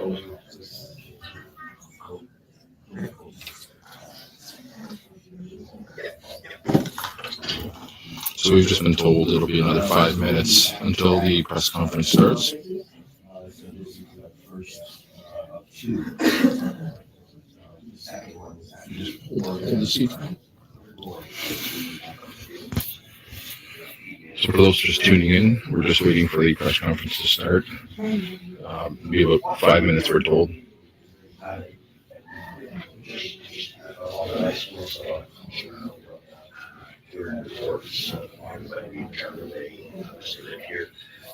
So we've just been told it'll be another 5 minutes until the press conference starts. Just hold the seat. So for those just tuning in, we're just waiting for the press conference to start. It'll be about 5 minutes, we're told.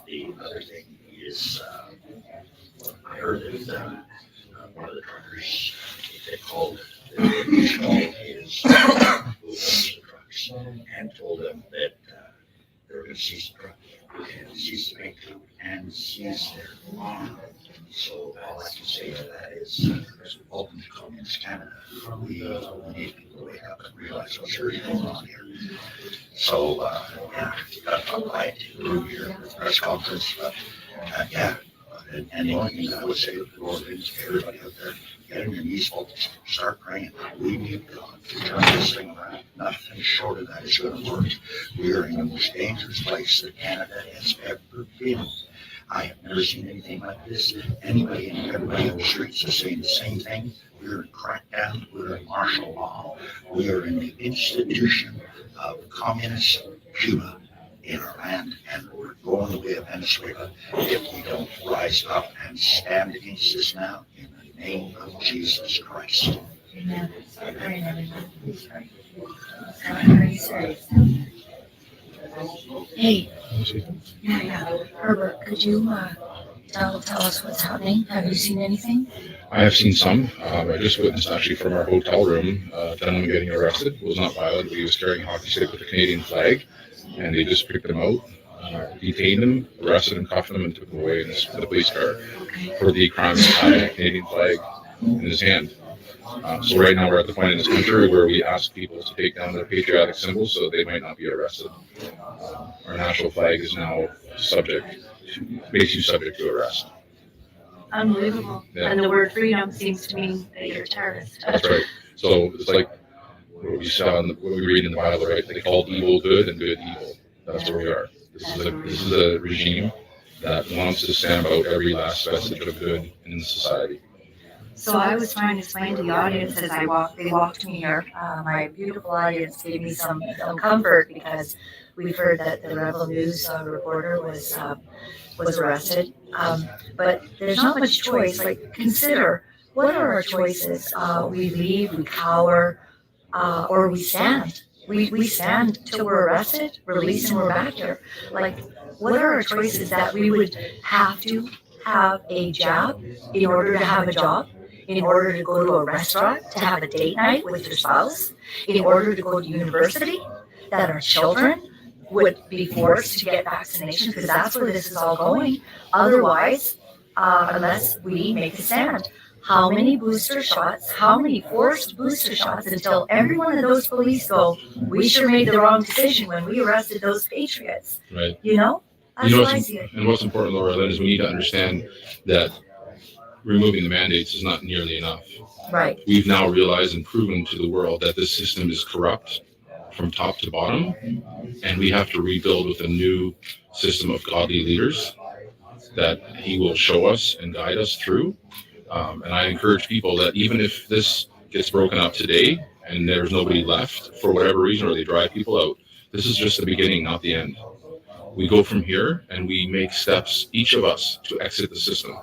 The other thing is, I heard that one of the truckers, they called his who owns the trucks, and told them that they were going to seize the truck and seize the bank account and seize their farm. So all I can say to that is, welcome to Communist Canada. We need people to wake up and realize what's really going on here. So, you got to talk quiet to your press conference, but and the only thing I would say to everybody out there, get on your knees, folks, start praying. We need God to turn this thing around. Nothing short of that is going to work. We are in the most dangerous place that Canada has ever been. I have never seen anything like this. Anybody and everybody on the streets is saying the same thing. We're in crackdown. We're in martial law. We are in the institution of communist Cuba in our land, and we're going the way of Venezuela if we don't rise up and stand against this now in the name of Jesus Christ. Amen. Hey, Herbert, could you tell us what's happening? Have you seen anything? I have seen some. I just witnessed actually from our hotel room, a gentleman getting arrested. It was not violent, but he was carrying a hockey stick with a Canadian flag, and they just picked him out, detained him, arrested him, cuffed him, and took him away in the police car for the crime of having a Canadian flag in his hand. So right now we're at the point in this country where we ask people to take down their patriotic symbols so they might not be arrested. Our national flag is now makes you subject to arrest. Unbelievable. Yeah. And the word freedom seems to mean that you're a terrorist. That's right. So it's like what we saw, what we read in the Bible, right? They called evil good and good evil. That's where we are. This is a regime that wants to stamp out every last vestige of good in the society. So I was trying to explain to the audience as they walked me here. My beautiful audience gave me some comfort because we've heard that the Rebel News reporter was arrested. But there's not much choice. Like, consider, what are our choices? We leave, we cower, or we stand. We stand till we're arrested, released, and we're back here. Like, what are our choices that we would have to have a job in order to have a job? In order to go to a restaurant, to have a date night with your spouse, in order to go to university, that our children would be forced to get vaccinations, because that's where this is all going. Otherwise, unless we make a stand, how many booster shots, how many forced booster shots until every one of those police go, we sure made the wrong decision when we arrested those patriots. Right. You know? That's how I see it. And what's important, Laura, then is we need to understand that removing the mandates is not nearly enough. Right. We've now realized and proven to the world that this system is corrupt from top to bottom, and we have to rebuild with a new system of godly leaders that he will show us and guide us through. And I encourage people that even if this gets broken up today and there's nobody left for whatever reason, or they drive people out, this is just the beginning, not the end. We go from here and we make steps, each of us, to exit the system.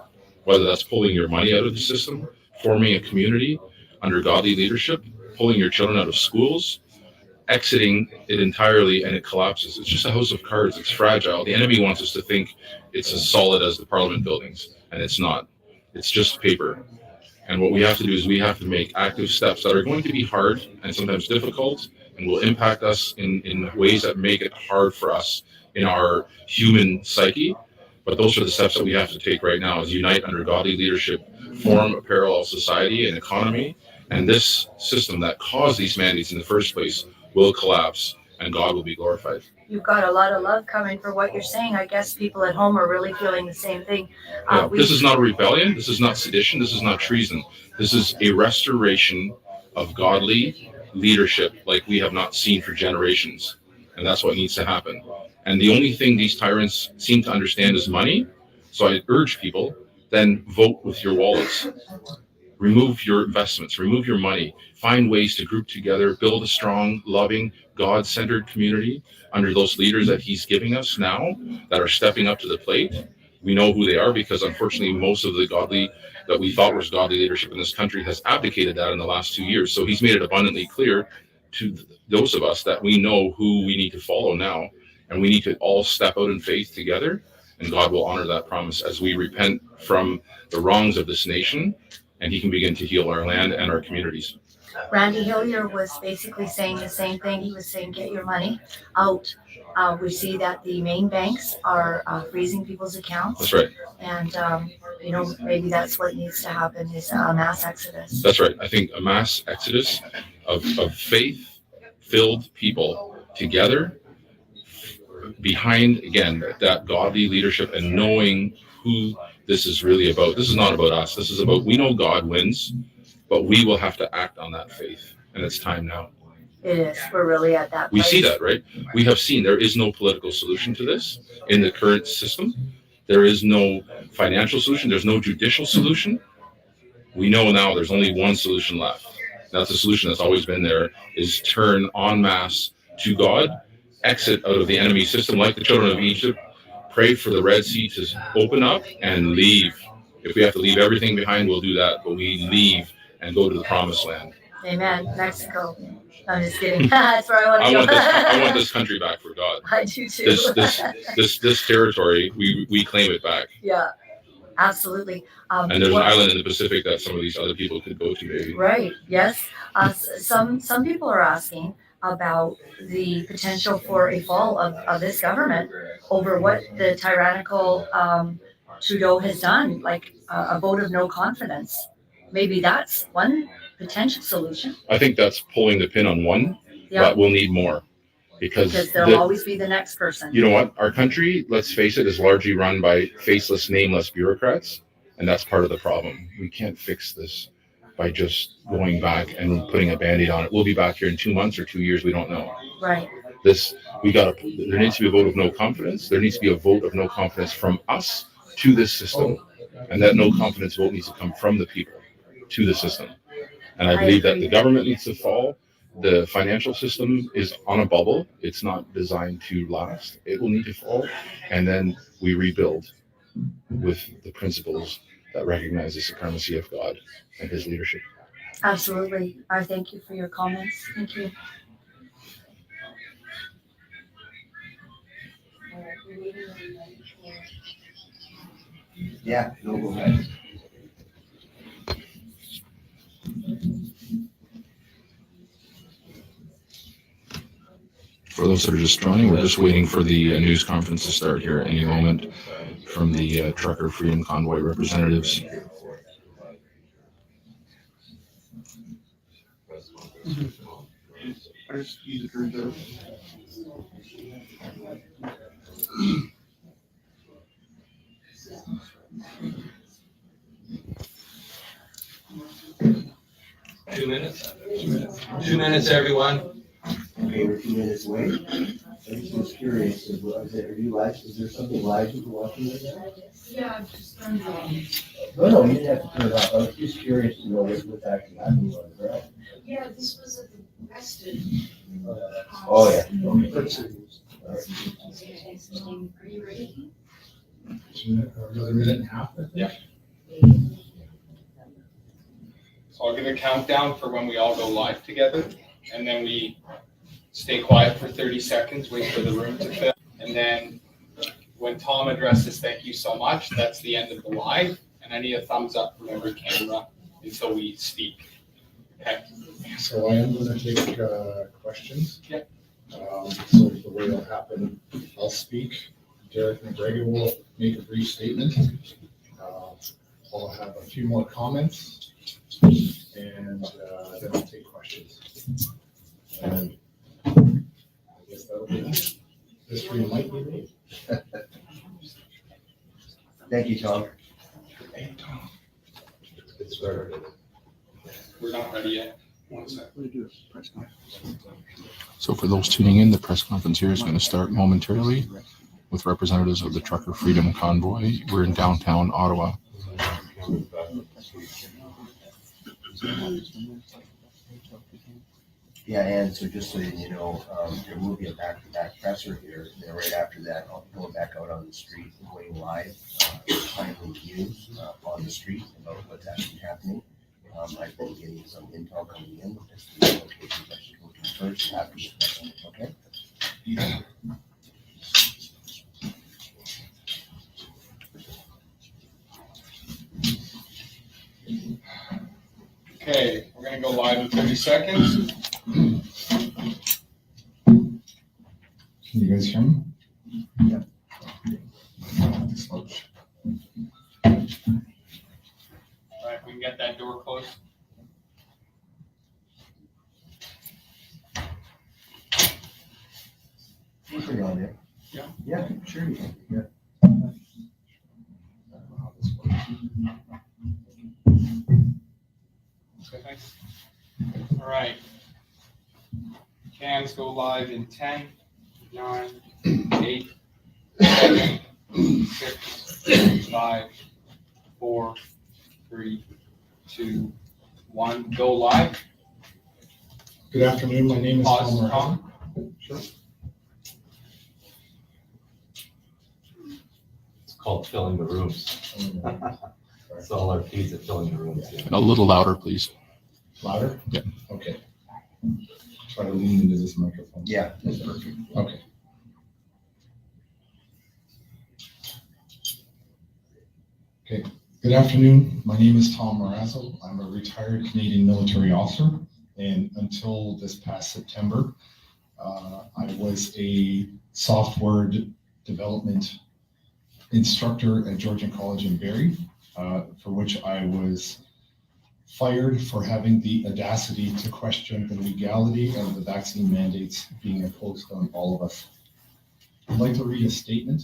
Whether that's pulling your money out of the system, forming a community under godly leadership, pulling your children out of schools, exiting it entirely, and it collapses. It's just a house of cards. It's fragile. The enemy wants us to think it's as solid as the Parliament buildings, and it's not. It's just paper. And what we have to do is we have to make active steps that are going to be hard and sometimes difficult and will impact us in ways that make it hard for us in our human psyche. But those are the steps that we have to take right now, is unite under godly leadership, form a parallel society and economy, and this system that caused these mandates in the first place will collapse, and God will be glorified. you've got a lot of love coming for what you're saying. I guess people at home are really feeling the same thing. This is not a rebellion. This is not sedition. This is not treason. This is a restoration of godly leadership like we have not seen for generations. And that's what needs to happen. And the only thing these tyrants seem to understand is money. So I urge people, then vote with your wallets. Remove your investments, remove your money, find ways to group together, build a strong, loving, God-centered community under those leaders that he's giving us now that are stepping up to the plate. We know who they are because unfortunately most of the godly that we thought was godly leadership in this country has abdicated that in the last 2 years. So he's made it abundantly clear to those of us that we know who we need to follow now, and we need to all step out in faith together, and God will honor that promise as we repent from the wrongs of this nation, and he can begin to heal our land and our communities. Randy Hillier was basically saying the same thing. He was saying, get your money out. We see that the main banks are freezing people's accounts. That's right. And, maybe that's what needs to happen is a mass exodus. That's right. I think a mass exodus of faith-filled people together behind, again, that godly leadership and knowing who this is really about. This is not about us. This is about, we know God wins, but we will have to act on that faith. And it's time now. It is. We're really at that We place. see that, right? We have seen there is no political solution to this in the current system. There is no financial solution. There's no judicial solution. We know now there's only one solution left. That's the solution that's always been there, is turn en masse to God, exit out of the enemy system like the children of Egypt, pray for the Red Sea to open up and leave. If we have to leave everything behind, we'll do that. But we leave and go to the promised land. Amen. Mexico. I'm just kidding. That's where I want to go. I want this country back for God. I do too. This territory, we claim it back. Yeah, absolutely. And there's an island in the Pacific that some of these other people could go to, maybe. Right. Yes. Some people are asking about the potential for a fall of this government over what the tyrannical Trudeau has done, like a vote of no confidence. Maybe that's one potential solution. I think that's pulling the pin on one, but we'll need more. Because there'll always be the next person. You know what? Our country, let's face it, is largely run by faceless, nameless bureaucrats. And that's part of the problem. We can't fix this by just going back and putting a Band-Aid on it. We'll be back here in 2 months or 2 years. We don't know. Right. There needs to be a vote of no confidence. There needs to be a vote of no confidence from us to this system. And that no confidence vote needs to come from the people to the system. And I believe that the government needs to fall. The financial system is on a bubble. It's not designed to last. It will need to fall. And then we rebuild with the principles that recognize the supremacy of God and his leadership. Absolutely. I thank you for your comments. Thank you. Yeah, no, go ahead. For those that are just joining, we're just waiting for the news conference to start here at any moment from the Trucker Freedom Convoy representatives. Two minutes. 2 minutes, everyone. Okay, we're 2 minutes away. I'm just curious, are you live? Is there something live you can watch right now? Yeah, I've just turned it on. No, you didn't have to turn it off. I was just curious to know what's actually happening on the ground. Yeah, this was at the Weston. Oh, yeah. Okay. All right. Are you ready? Another minute and a half, I think. Yeah. So I'll give a countdown for when we all go live together, and then we stay quiet for 30 seconds, wait for the room to fill. And then when Tom addresses, thank you so much, that's the end of the live. And I need a thumbs up from every camera until we speak. Okay. So I am going to take questions. Yeah. So the way it'll happen, I'll speak. Derek McGregor will make a brief statement. I'll have a few more comments, and then I'll take questions. And I guess that'll be it. history might be made. Thank you, Tom. We're not ready yet. One sec. So for those tuning in, the press conference here is going to start momentarily with representatives of the Trucker Freedom Convoy. We're in downtown Ottawa. Yeah, and so just so you know, there will be a back-to-back presser here, and then right after that, I'll be going back out on the street and going live, timely news on the street about what's actually happening. I've been getting some intel coming in, as to the locations I should go to first after the presser, okay? Okay, we're gonna go live in 30 seconds. Can you guys hear me? Yep. All right, we can get that door closed. We'll turn it on there. Yeah. Yeah, sure you can, yeah. Okay, thanks. All right. Cams go live in 10, 9, 8, 7, 6, 5, 4, 3, 2, 1. Go live. Good afternoon, my name is Tom Pause, Morazo. Tom. Sure. It's called filling the rooms. It's all our feeds at filling the rooms. Yeah. And a little louder, please. Louder? Yeah. Okay. Try to lean into this microphone. Yeah, that's perfect. Okay. Okay. Good afternoon. My name is Tom Morazo. I'm a retired Canadian military officer, and until this past September, I was a software development instructor at Georgian College in Barrie, for which I was fired for having the audacity to question the legality of the vaccine mandates being imposed on all of us. I'd like to read a statement,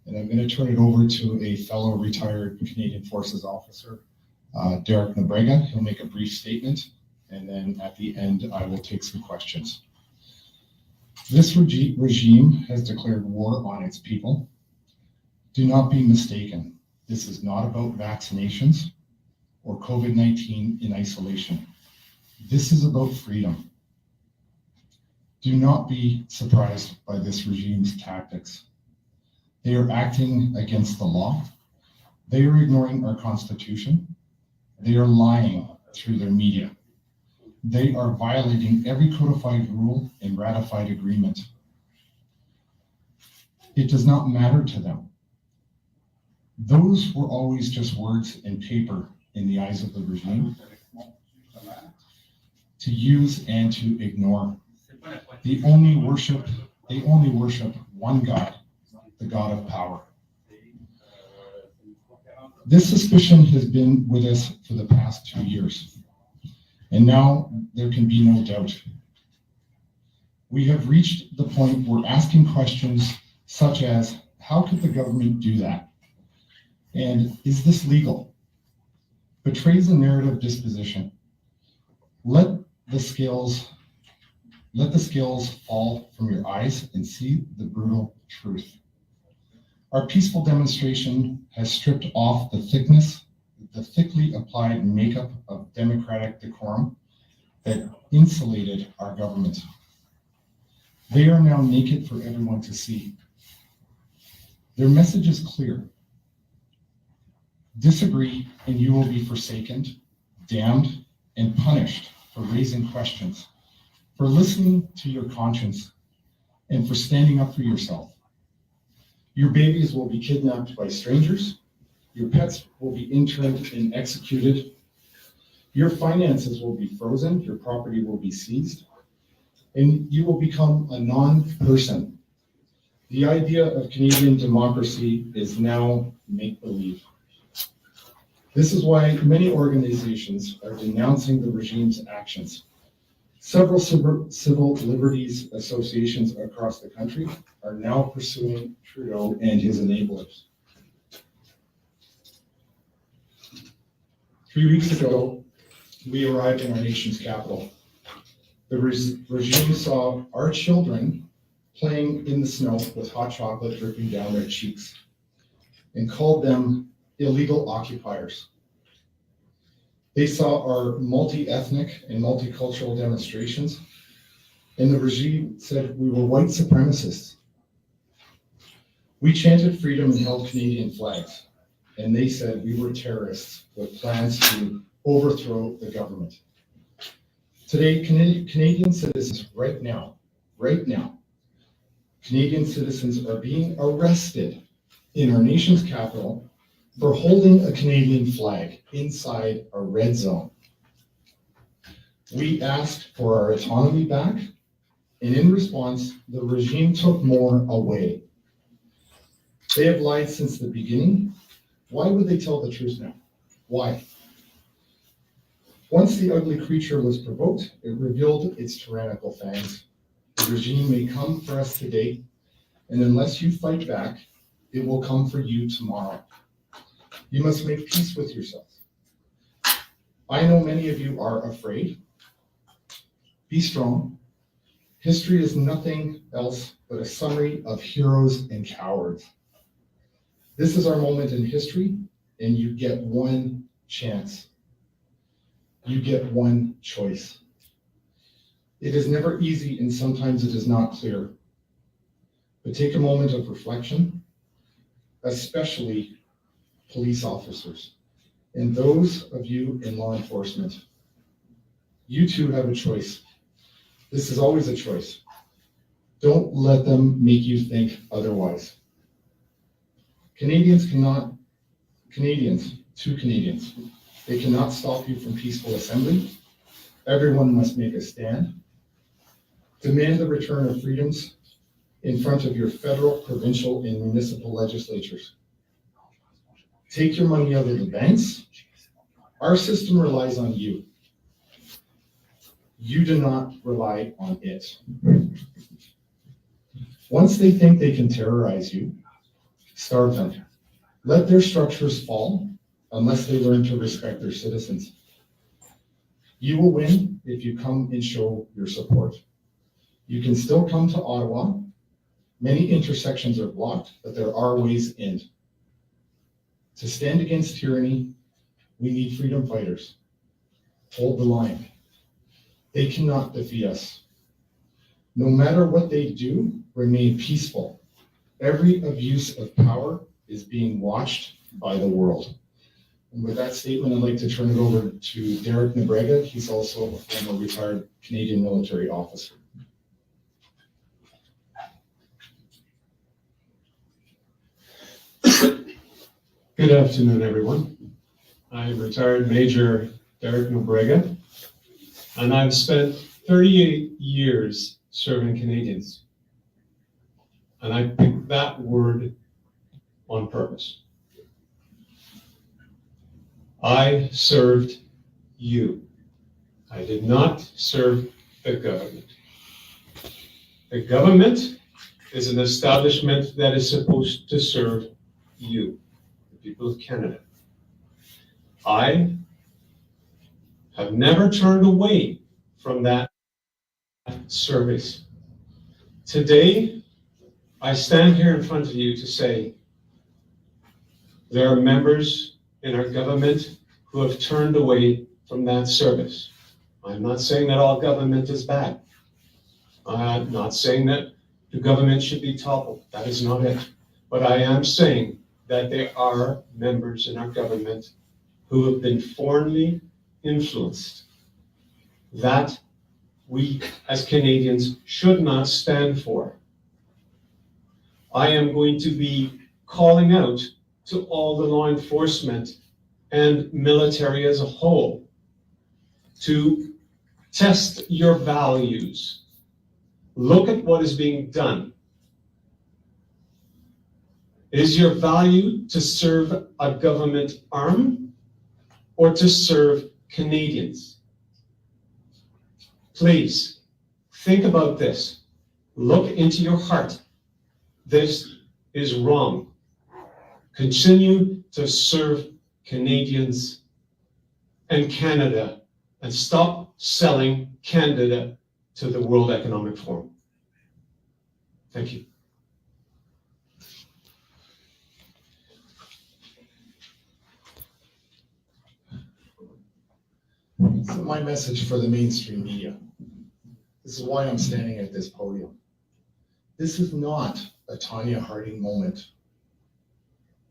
and I'm going to turn it over to a fellow retired Canadian Forces officer, Derek Nabrega. He'll make a brief statement, and then at the end, I will take some questions. This regime has declared war on its people. Do not be mistaken. This is not about vaccinations or COVID-19 in isolation. This is about freedom. Do not be surprised by this regime's tactics. They are acting against the law. They are ignoring our Constitution. They are lying through their media. They are violating every codified rule and ratified agreement. It does not matter to them. Those were always just words and paper in the eyes of the regime, to use and to ignore. They only worship one God, the God of power. This suspicion has been with us for the past 2 years, and now there can be no doubt. We have reached the point where asking questions such as, how could the government do that? And is this legal? Betrays a narrative disposition. Let the scales fall from your eyes and see the brutal truth. Our peaceful demonstration has stripped off the thickly applied makeup of democratic decorum that insulated our government. They are now naked for everyone to see. Their message is clear. Disagree and you will be forsaken, damned, and punished for raising questions, for listening to your conscience, and for standing up for yourself. Your babies will be kidnapped by strangers. Your pets will be interned and executed. Your finances will be frozen. Your property will be seized. And you will become a non-person. The idea of Canadian democracy is now make-believe. This is why many organizations are denouncing the regime's actions. Several civil liberties associations across the country are now pursuing Trudeau and his enablers. 3 weeks ago, we arrived in our nation's capital. The regime saw our children playing in the snow with hot chocolate dripping down their cheeks and called them illegal occupiers. They saw our multi-ethnic and multicultural demonstrations, and the regime said we were white supremacists. We chanted freedom and held Canadian flags, and they said we were terrorists with plans to overthrow the government. Today, Canadian citizens right now, Canadian citizens are being arrested in our nation's capital for holding a Canadian flag inside a red zone. We asked for our autonomy back, and in response, the regime took more away. They have lied since the beginning. Why would they tell the truth now? Why? Once the ugly creature was provoked, it revealed its tyrannical fangs. The regime may come for us today, and unless you fight back, it will come for you tomorrow. You must make peace with yourselves. I know many of you are afraid. Be strong. History is nothing else but a summary of heroes and cowards. This is our moment in history, and you get one chance. You get one choice. It is never easy, and sometimes it is not clear. But take a moment of reflection, especially police officers, and those of you in law enforcement. You too have a choice. This is always a choice. Don't let them make you think otherwise. Canadians, they cannot stop you from peaceful assembly. Everyone must make a stand. Demand the return of freedoms in front of your federal, provincial, and municipal legislatures. Take your money out of the banks. Our system relies on you. You do not rely on it. Once they think they can terrorize you, starve them. Let their structures fall unless they learn to respect their citizens. You will win if you come and show your support. You can still come to Ottawa. Many intersections are blocked, but there are ways in. To stand against tyranny, we need freedom fighters. Hold the line. They cannot defeat us. No matter what they do, remain peaceful. Every abuse of power is being watched by the world. And with that statement, I'd like to turn it over to Derek Nebrega. He's also a former retired Canadian military officer. Good afternoon, everyone. I'm retired Major Derek Nebrega, and I've spent 38 years serving Canadians. And I picked that word on purpose. I served you. I did not serve the government. The government is an establishment that is supposed to serve you, the people of Canada. I have never turned away from that service. Today, I stand here in front of you to say there are members in our government who have turned away from that service. I'm not saying that all government is bad. I'm not saying that the government should be toppled. That is not it. But I am saying that there are members in our government who have been foreignly influenced that we as Canadians should not stand for. I am going to be calling out to all the law enforcement and military as a whole to test your values. Look at what is being done. Is your value to serve a government arm or to serve Canadians? please think about this. Look into your heart. This is wrong. Continue to serve Canadians and Canada and stop selling Canada to the World Economic Forum. Thank you. So my message for the mainstream media. This is why I'm standing at this podium. This is not a Tanya Harding moment.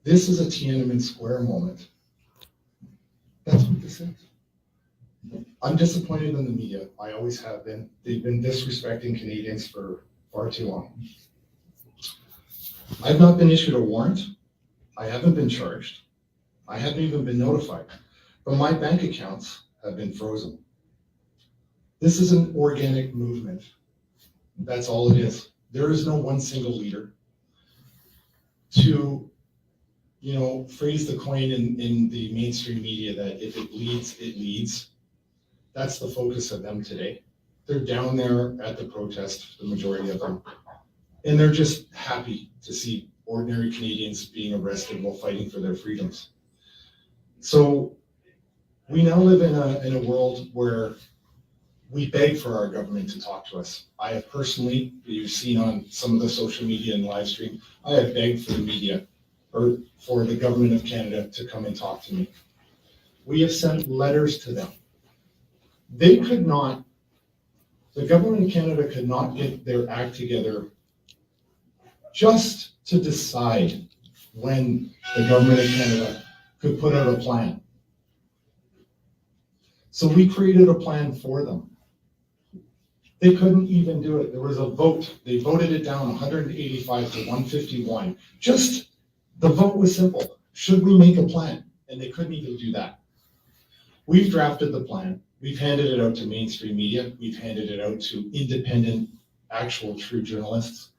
This is a Tiananmen Square moment. That's what this is. I'm disappointed in the media. I always have been. They've been disrespecting Canadians for far too long. I've not been issued a warrant. I haven't been charged. I haven't even been notified. But my bank accounts have been frozen. This is an organic movement. That's all it is. There is no one single leader. To, phrase the coin in the mainstream media that if it bleeds, it leads. That's the focus of them today. They're down there at the protest, the majority of them, and they're just happy to see ordinary Canadians being arrested while fighting for their freedoms. So we now live in a world where we beg for our government to talk to us. I have personally, you've seen on some of the social media and live stream, I have begged for the media or for the government of Canada to come and talk to me. We have sent letters to them. They could not, the government of Canada could not get their act together just to decide when the government of Canada could put out a plan. So we created a plan for them. They couldn't even do it. There was a vote. They voted it down 185 to 151. Just the vote was simple. Should we make a plan? And they couldn't even do that. We've drafted the plan. We've handed it out to mainstream media. We've handed it out to independent, actual true journalists.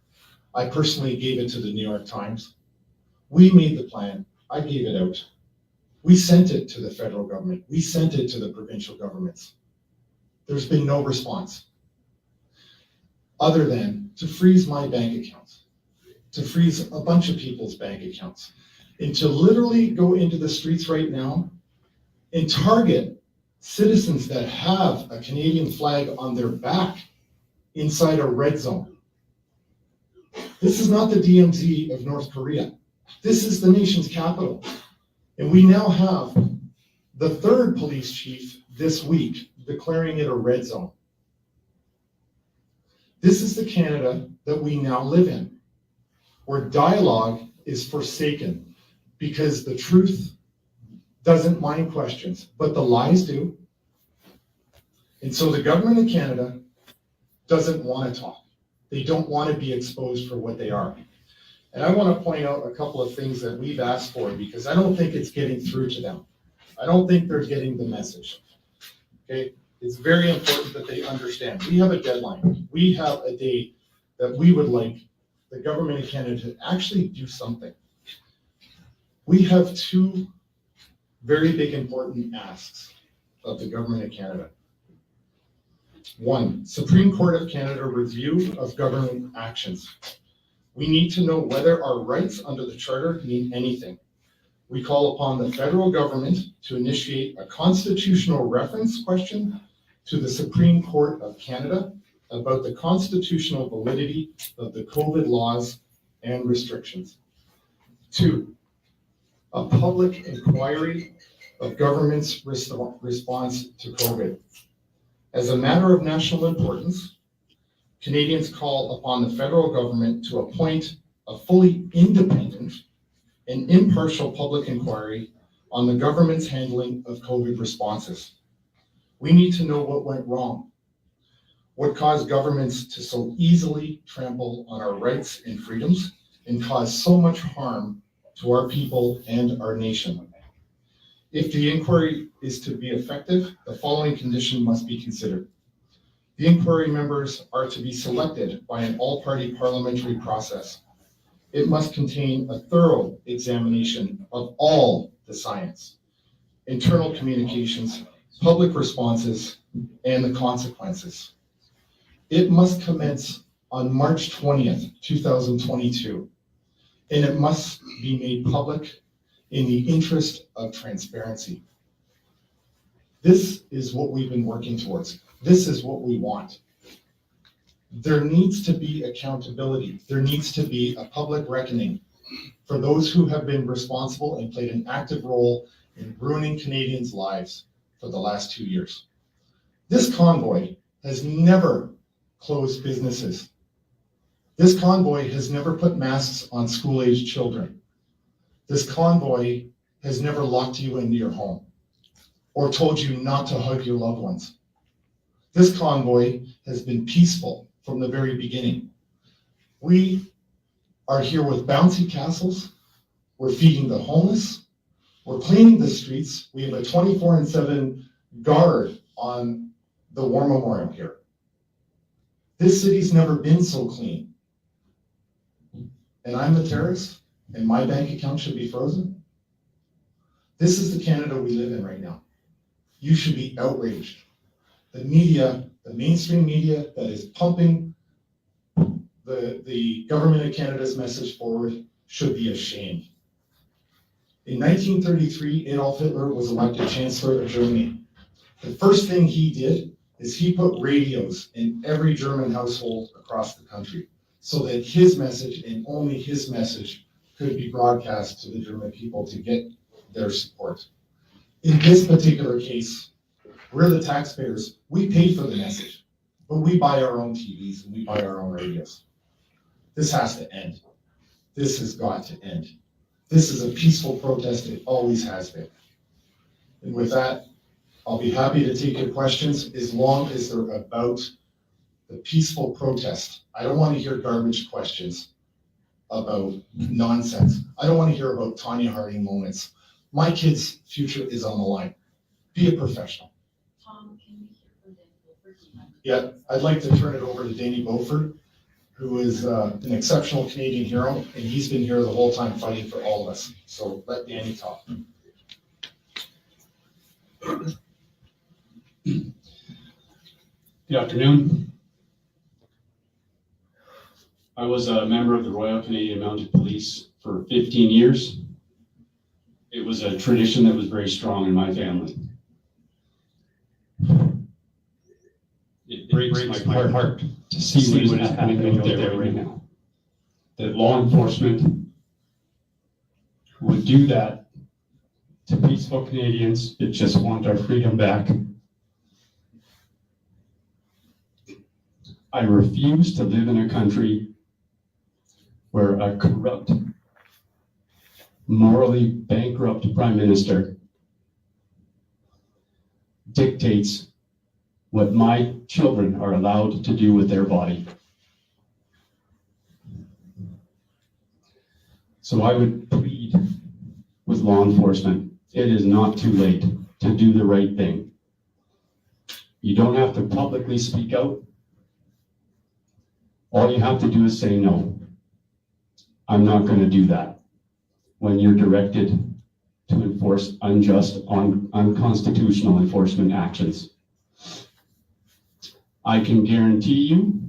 I personally gave it to the New York Times. We made the plan. I gave it out. We sent it to the federal government. We sent it to the provincial governments. There's been no response other than to freeze my bank accounts, to freeze a bunch of people's bank accounts, and to literally go into the streets right now and target citizens that have a Canadian flag on their back inside a red zone. This is not the DMZ of North Korea. This is the nation's capital. And we now have the third police chief this week declaring it a red zone. This is the Canada that we now live in, where dialogue is forsaken because the truth doesn't mind questions, but the lies do. And so the government of Canada doesn't want to talk. They don't want to be exposed for what they are. And I want to point out a couple of things that we've asked for because I don't think it's getting through to them. I don't think they're getting the message. Okay, it's very important that they understand. We have a deadline. We have a date that we would like the government of Canada to actually do something. We have two very big important asks of the government of Canada. One, Supreme Court of Canada review of government actions. We need to know whether our rights under the Charter mean anything. We call upon the federal government to initiate a constitutional reference question to the Supreme Court of Canada about the constitutional validity of the COVID laws and restrictions. Two, a public inquiry of government's response to COVID. As a matter of national importance, Canadians call upon the federal government to appoint a fully independent and impartial public inquiry on the government's handling of COVID responses. We need to know what went wrong, what caused governments to so easily trample on our rights and freedoms and cause so much harm to our people and our nation. If the inquiry is to be effective, the following condition must be considered. The inquiry members are to be selected by an all-party parliamentary process. It must contain a thorough examination of all the science, internal communications, public responses, and the consequences. It must commence on March 20th, 2022, and it must be made public in the interest of transparency. This is what we've been working towards. This is what we want. There needs to be accountability. There needs to be a public reckoning for those who have been responsible and played an active role in ruining Canadians' lives for the last 2 years. This convoy has never closed businesses. This convoy has never put masks on school-aged children. This convoy has never locked you into your home or told you not to hug your loved ones. This convoy has been peaceful from the very beginning. We are here with bouncy castles. We're feeding the homeless. We're cleaning the streets. We have a 24/7 guard on the War Memorial here. This city's never been so clean. And I'm the terrorist, and my bank account should be frozen. This is the Canada we live in right now. You should be outraged. The media, the mainstream media that is pumping the government of Canada's message forward should be ashamed. In 1933, Adolf Hitler was elected Chancellor of Germany. The first thing he did is he put radios in every German household across the country so that his message and only his message could be broadcast to the German people to get their support. In this particular case, we're the taxpayers. We pay for the message, but we buy our own TVs and we buy our own radios. This has to end. This has got to end. This is a peaceful protest. It always has been. And with that, I'll be happy to take your questions as long as they're about the peaceful protest. I don't want to hear garbage questions about nonsense. I don't want to hear about Tanya Harding moments. My kid's future is on the line. Be a professional. Tom, can we hear from Danny Beaufort? Yeah, I'd like to turn it over to Danny Beaufort, who is an exceptional Canadian hero, and he's been here the whole time fighting for all of us. So let Danny talk. Good afternoon. I was a member of the Royal Canadian Mounted Police for 15 years. It was a tradition that was very strong in my family. It breaks my heart to see what is happening out there right now. That law enforcement would do that to peaceful Canadians that just want our freedom back. I refuse to live in a country where a corrupt, morally bankrupt prime minister dictates what my children are allowed to do with their body. So I would plead with law enforcement. It is not too late to do the right thing. You don't have to publicly speak out. All you have to do is say no. I'm not going to do that when you're directed to enforce unjust, unconstitutional enforcement actions. I can guarantee you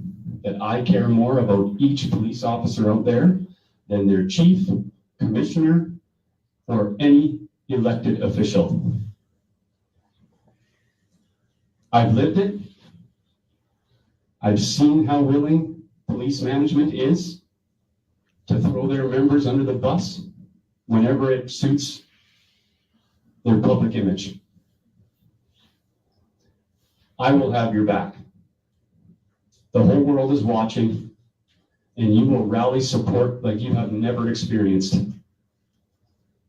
that I care more about each police officer out there than their chief, commissioner, or any elected official. I've lived it. I've seen how willing police management is to throw their members under the bus whenever it suits their public image. I will have your back. The whole world is watching, and you will rally support like you have never experienced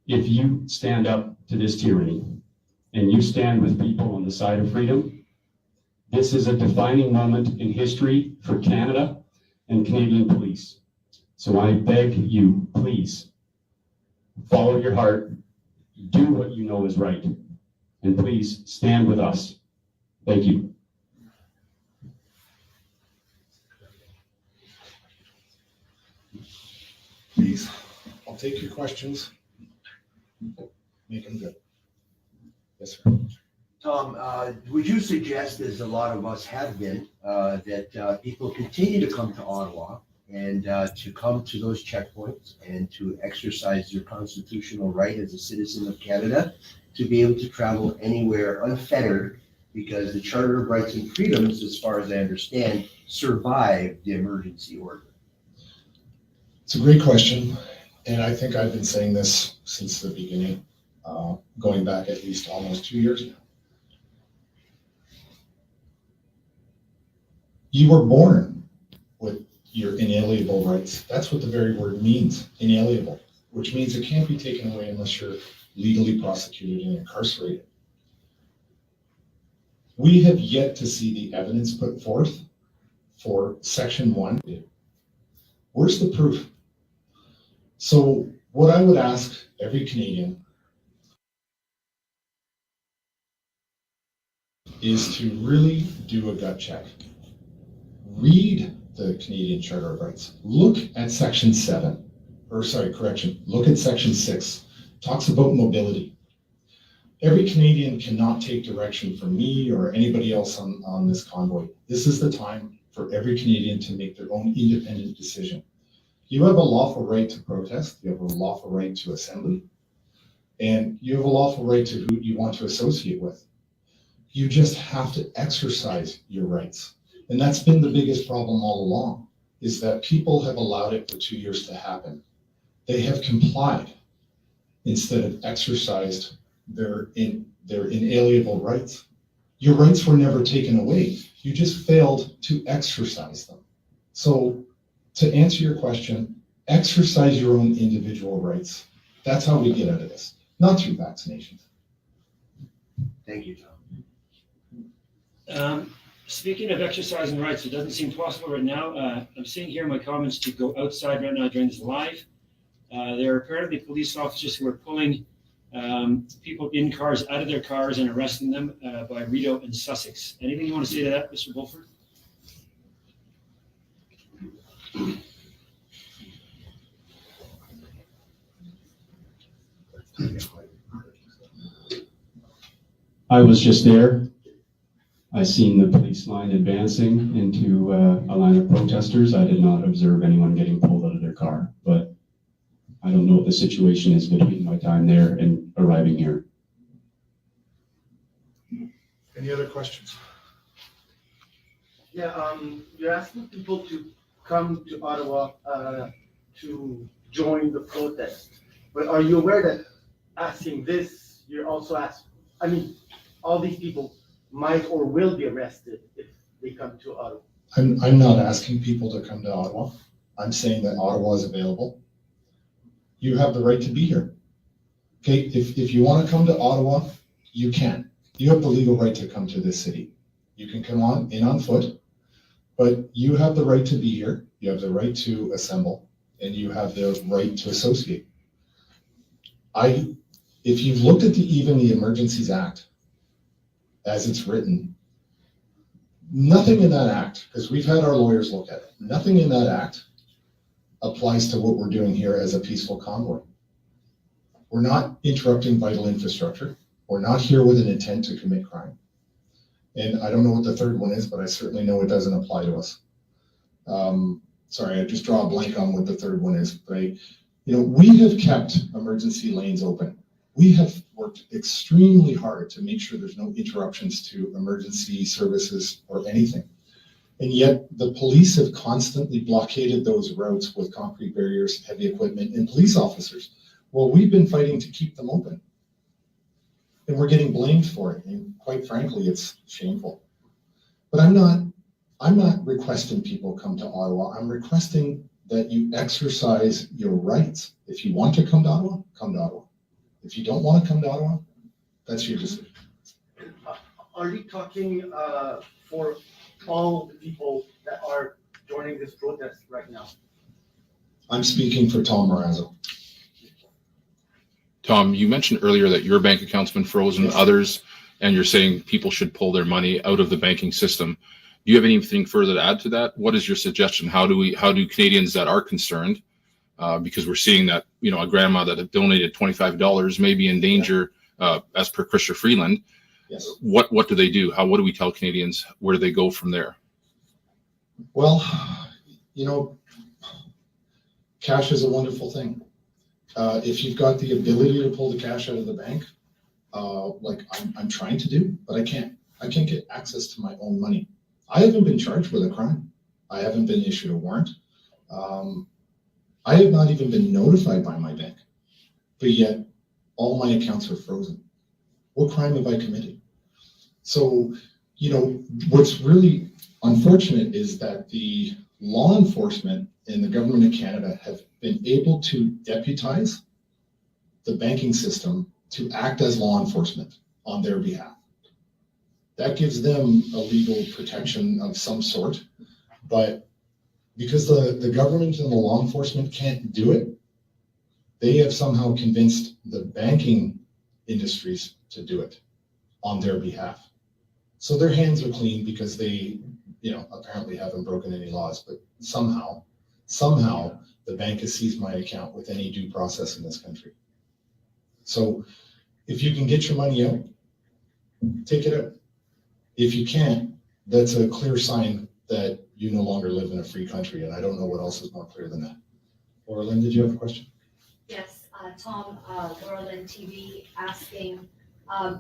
if you stand up to this tyranny and you stand with people on the side of freedom. This is a defining moment in history for Canada and Canadian police. So I beg you, please, follow your heart, do what you know is right, and please stand with us. Thank you. Please, I'll take your questions. Make them good. Yes, sir. Tom, would you suggest, as a lot of us have been, that people continue to come to Ottawa and to come to those checkpoints and to exercise their constitutional right as a citizen of Canada to be able to travel anywhere unfettered, because the Charter of Rights and Freedoms, as far as I understand, survived the emergency order? It's a great question, and I think I've been saying this since the beginning, going back at least almost 2 years now. You were born with your inalienable rights. That's what the very word means, inalienable, which means it can't be taken away unless you're legally prosecuted and incarcerated. We have yet to see the evidence put forth for Section 1. Where's the proof? So what I would ask every Canadian is to really do a gut check. Read the Canadian Charter of Rights. Look at Section 7, look at Section 6. Talks about mobility. Every Canadian cannot take direction from me or anybody else on this convoy. This is the time for every Canadian to make their own independent decision. You have a lawful right to protest, you have a lawful right to assembly, and you have a lawful right to who you want to associate with. You just have to exercise your rights. And that's been the biggest problem all along, is that people have allowed it for 2 years to happen. They have complied instead of exercised their inalienable rights. Your rights were never taken away. You just failed to exercise them. So to answer your question, exercise your own individual rights. That's how we get out of this, not through vaccinations. Thank you, Tom. Speaking of exercising rights, it doesn't seem possible right now. I'm seeing here in my comments to go outside right now during this live. There are apparently police officers who are pulling people in cars out of their cars and arresting them by Rideau and Sussex. Anything you want to say to that, Mr. Bulford? I was just there. I seen the police line advancing into a line of protesters. I did not observe anyone getting pulled out of their car, but I don't know what the situation is between my time there and arriving here. Any other questions? Yeah, you're asking people to come to Ottawa to join the protest, but are you aware that asking this, you're also asking, all these people might or will be arrested if they come to Ottawa? I'm not asking people to come to Ottawa. I'm saying that Ottawa is available. You have the right to be here. Okay, if you want to come to Ottawa, you can. You have the legal right to come to this city. You can come on foot, but you have the right to be here. You have the right to assemble, and you have the right to associate. If you've looked at even the Emergencies Act, as it's written, nothing in that act, because we've had our lawyers look at it, nothing in that act applies to what we're doing here as a peaceful convoy. We're not interrupting vital infrastructure. We're not here with an intent to commit crime. And I don't know what the third one is, but I certainly know it doesn't apply to us. Sorry, I just draw a blank on what the third one is. But we have kept emergency lanes open. We have worked extremely hard to make sure there's no interruptions to emergency services or anything. And yet the police have constantly blockaded those routes with concrete barriers, heavy equipment, and police officers. Well, we've been fighting to keep them open. And we're getting blamed for it. And quite frankly, it's shameful. But I'm not requesting people come to Ottawa. I'm requesting that you exercise your rights. If you want to come to Ottawa, come to Ottawa. If you don't want to come to Ottawa, that's your decision. Are you talking for all the people that are joining this protest right now? I'm speaking for Tom Morazzo. Tom, you mentioned earlier that your bank account's been frozen, Yes. others, and you're saying people should pull their money out of the banking system. Do you have anything further to add to that? What is your suggestion? How do Canadians that are concerned, because we're seeing that, a grandma that had donated $25 may be in danger, as per Christopher Freeland. Yes. What do they do? What do we tell Canadians? Where do they go from there? Well, you know, cash is a wonderful thing. If you've got the ability to pull the cash out of the bank, like I'm trying to do, but I can't get access to my own money. I haven't been charged with a crime. I haven't been issued a warrant. I have not even been notified by my bank, but yet all my accounts are frozen. What crime have I committed? So, you know, what's really unfortunate is that the law enforcement in the government of Canada have been able to deputize the banking system to act as law enforcement on their behalf. That gives them a legal protection of some sort, but because the government and the law enforcement can't do it, they have somehow convinced the banking industries to do it on their behalf. So their hands are clean because they, you know, apparently haven't broken any laws, but somehow the bank has seized my account with any due process in this country. So if you can get your money out, take it out. If you can't, that's a clear sign that you no longer live in a free country, and I don't know what else is more clear than that. Laura Lynn, did you have a question? Yes, Tom, Laura Lynn TV asking,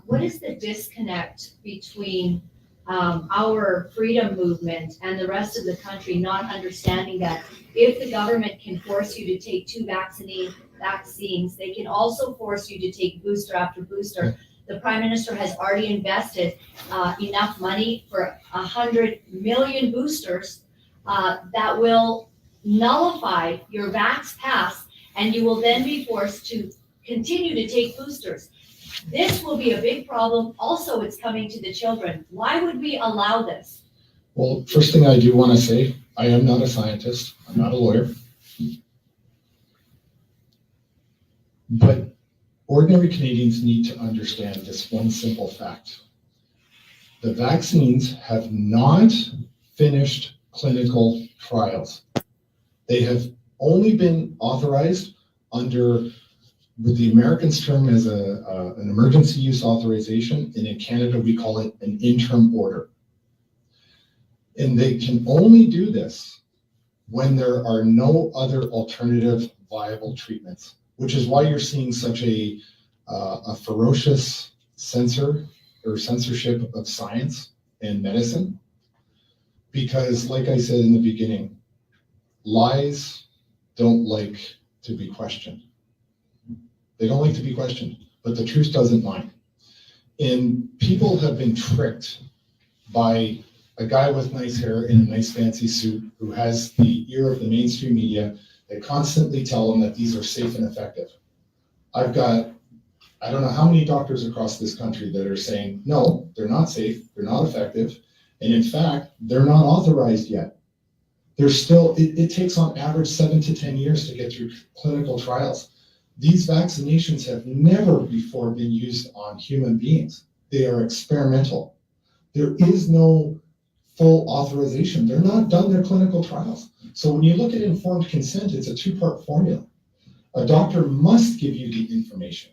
what is the disconnect between our freedom movement and the rest of the country not understanding that if the government can force you to take 2 vaccines, they can also force you to take booster after booster. The Prime Minister has already invested enough money for 100 million boosters that will nullify your vax pass, and you will then be forced to continue to take boosters. This will be a big problem. Also, it's coming to the children. Why would we allow this? Well, first thing I do want to say, I am not a scientist. I'm not a lawyer. But ordinary Canadians need to understand this one simple fact. The vaccines have not finished clinical trials. They have only been authorized under, with the Americans term as an emergency use authorization, and in Canada we call it an interim order. And they can only do this when there are no other alternative viable treatments, which is why you're seeing such a ferocious censorship of science and medicine. Because like I said in the beginning, lies don't like to be questioned. They don't like to be questioned, but the truth doesn't mind. And people have been tricked by a guy with nice hair in a nice fancy suit who has the ear of the mainstream media that constantly tell them that these are safe and effective. I've got, I don't know how many doctors across this country that are saying, no, they're not safe, they're not effective, and in fact, they're not authorized yet. There's still, it takes on average 7 to 10 years to get through clinical trials. These vaccinations have never before been used on human beings. They are experimental. There is no full authorization. They're not done their clinical trials. So when you look at informed consent, it's a 2-part formula. A doctor must give you the information.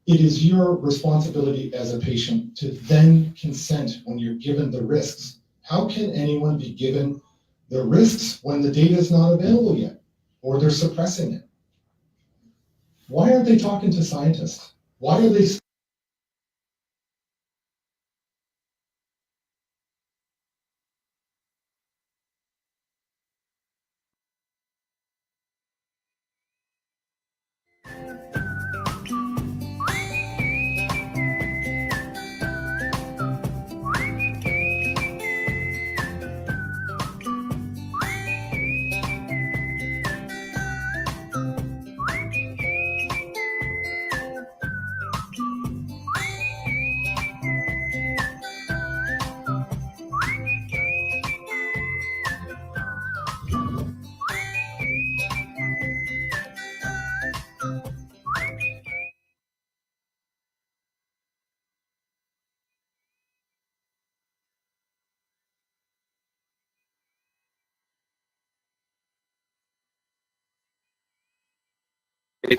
It is your responsibility as a patient to then consent when you're given the risks. How can anyone be given the risks when the data is not available yet, or they're suppressing it? Why aren't they talking to scientists? Why are they?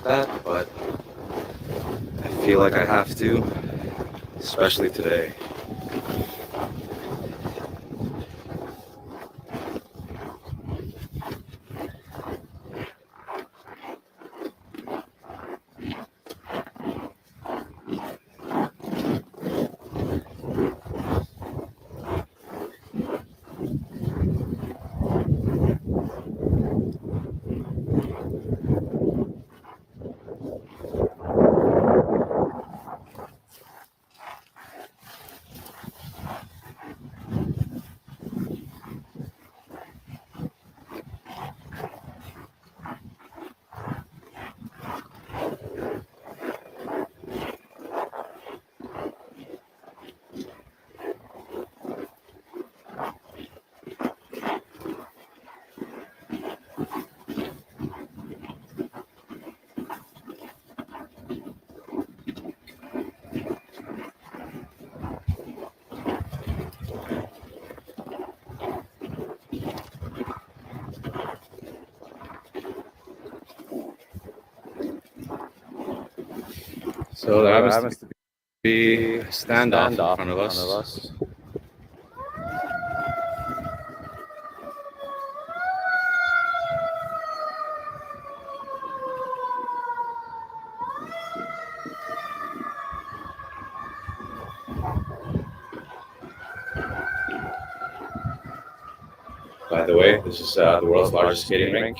That, but I feel like I have to. especially today. So there happens to be a standoff in front of us. By the way, this is the world's largest skating rink.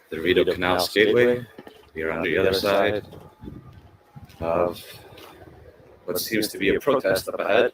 The Rideau Canal Skateway. We are on the other side of what seems to be a protest up ahead.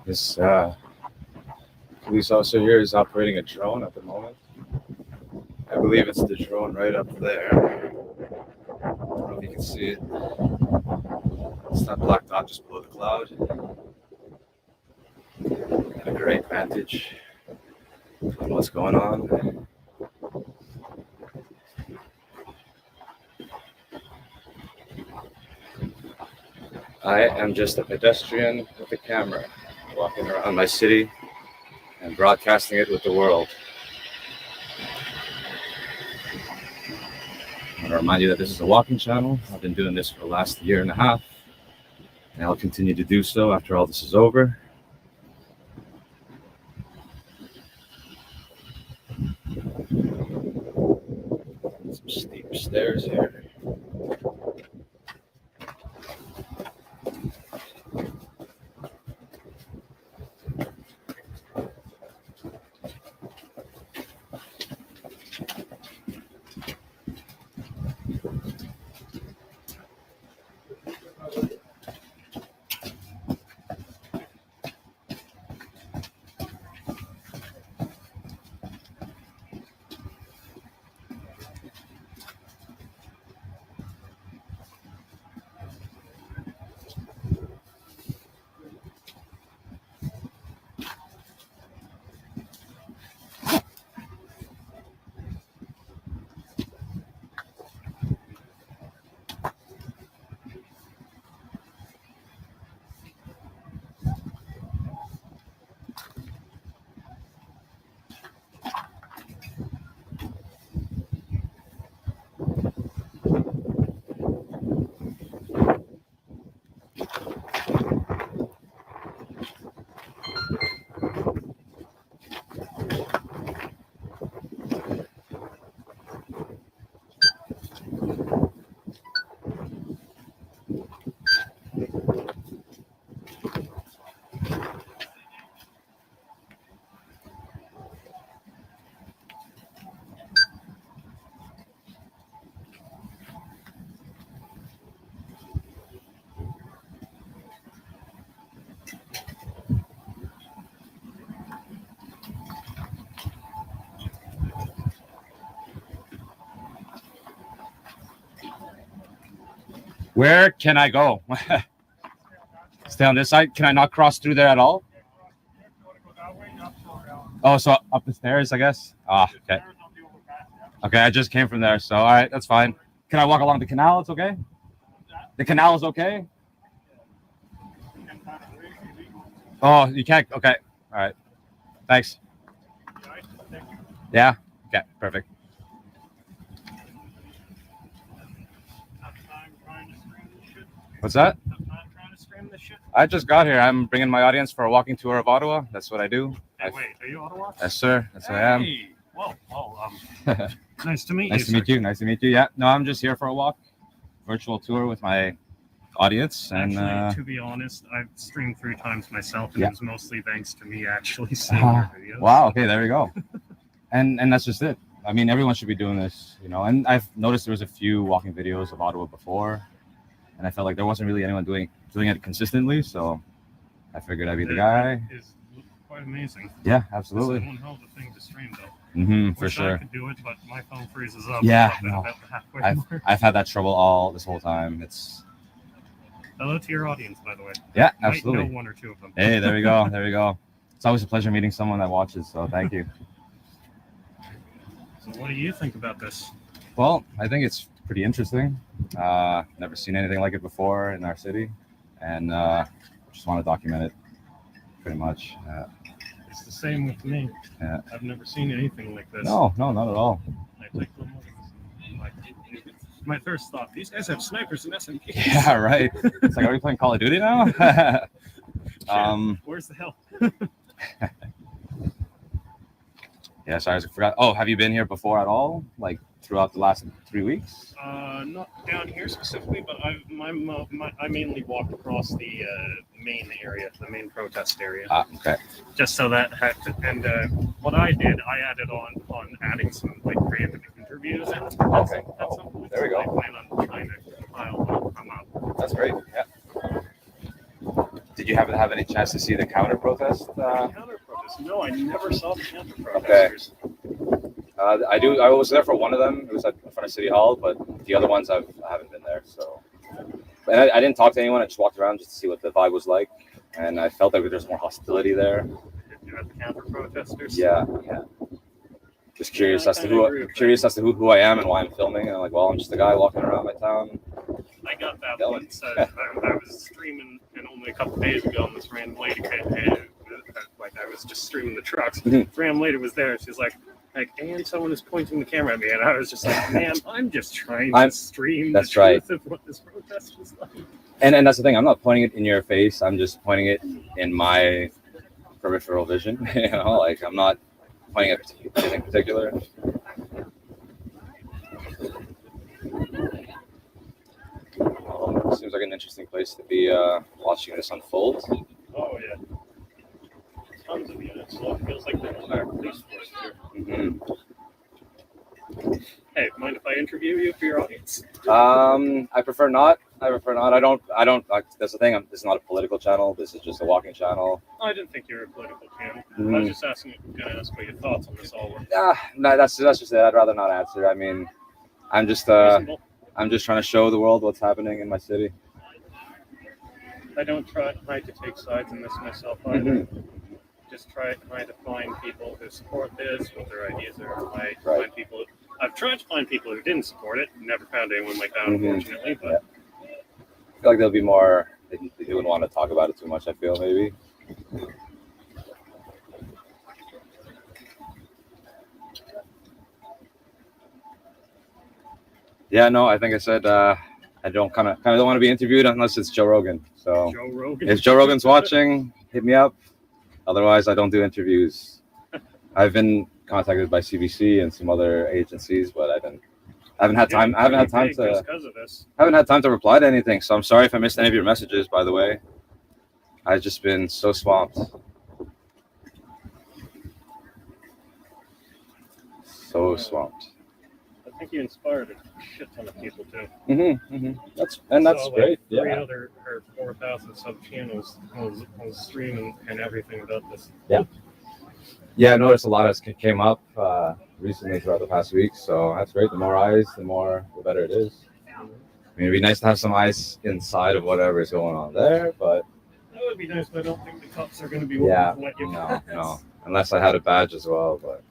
This police officer here is operating a drone at the moment. I believe it's the drone right up there. I don't know if you can see it. It's that black dot just below the cloud. Got a great vantage on what's going on. I am just a pedestrian with a camera, walking around my city and broadcasting it with the world. I want to remind you that this is a walking channel. I've been doing this for the last year and a half, and I'll continue to do so after all this is over. Some steep stairs here. Where can I go? Stay on this side. Can I not cross through there at all? Oh, so up the stairs, I guess? Ah, okay. Okay, I just came from there, so all right, that's fine. Can I walk along the canal? It's okay? The canal is okay? Oh, you can't? Okay, all right. Thanks. Yeah? Okay, perfect. What's that? I just got here. I'm bringing my audience for a walking tour of Ottawa. That's what I do. Hey, wait, are you Ottawa? Yes, sir. That's who I am. Well, nice to meet you. Nice to meet you. Nice to meet you. Yeah. No, I'm just here for a walk, virtual tour with my audience. And actually, to be honest, I've streamed 3 times myself, and yeah. it was mostly thanks to me actually seeing your videos. Wow. Okay, there we go. and that's just it. I mean, everyone should be doing this, you know. And I've noticed there was a few walking videos of Ottawa before, and I felt like there wasn't really anyone doing it consistently. So I figured I'd be the guy. Is quite amazing. Yeah, absolutely. It's one hell of a thing to stream, though. For sure. I could do it, but my phone freezes up. Yeah, no. I've had that trouble all this whole time. It's. Hello to your audience, by the way. Yeah, absolutely. Might know 1 or 2 of them. Hey, there we go. There we go. It's always a pleasure meeting someone that watches. So thank you. So what do you think about this? Well, I think it's pretty interesting. Never seen anything like it before in our city, and just want to document it. Pretty much. It's the same with me. Yeah. I've never seen anything like this. No, not at all. I take them my first thought, these guys have snipers and SMGs. Yeah, right. It's like, are we playing Call of Duty now? Where's the hell? Yeah, sorry, I forgot. Oh, have you been here before at all? Like throughout the last 3 weeks? Not down here specifically, but I mainly walked across the main area, the main protest area. Okay. Just so that what I did, I added on adding some like random interviews. And okay. That's there we go. I plan on trying to That's great. Yeah. Did you happen to have any chance to see the counter protest? Counter protest? No, I never saw the counter protesters. I was there for one of them. It was in front of City Hall, but the other ones I haven't been there. So, and I didn't talk to anyone. I just walked around just to see what the vibe was like, and I felt like there's more hostility there. You had the counter protesters. Yeah. Just curious as to who I am and why I'm filming. And I'm like, well, I'm just a guy walking around my town. I got that one. I was streaming, and only a couple days ago, and this random lady like I was just streaming the trucks. This random lady was there. She's like, and someone is pointing the camera at me, and I was just like, ma'am, I'm just trying to stream the truth of what this protest is like. And that's the thing. I'm not pointing it in your face. I'm just pointing it in my peripheral vision. You know, like I'm not pointing at anything particular. Seems like an interesting place to be watching this unfold. Oh yeah, tons of units. So it feels like there's a police force here. Hey, mind if I interview you for your audience? I prefer not. I don't. That's the thing. This is not a political channel. This is just a walking channel. I didn't think you were a political channel. I was just gonna ask what your thoughts on this all were. No, that's just it. I'd rather not answer. I mean, I'm just trying to show the world what's happening in my city. I don't try to take sides in this myself either. Just try to find people who support this, what their ideas are. Find people. I've tried to find people who didn't support it. Never found anyone like that, unfortunately. But I feel like there'll be more. They wouldn't want to talk about it too much. I feel maybe. Yeah, no, I think I said I don't kind of don't want to be interviewed unless it's Joe Rogan. So Joe Rogan. If Joe Rogan's watching, hit me up. Otherwise, I don't do interviews. I've been contacted by CBC and some other agencies, but I haven't had time to reply to anything. So I'm sorry if I missed any of your messages. By the way, I've just been so swamped. I think you inspired a shit ton of people too. That's so, great. Like 3 other or 4,000 sub channels on streaming and everything about this. Yeah, I noticed a lot of came up recently throughout the past week. So that's great. The more eyes, the better it is. I mean, it'd be nice to have some eyes inside of whatever is going on there, but that would be nice. But I don't think the cops are going to be willing to let you. No, unless I had a badge as well, but.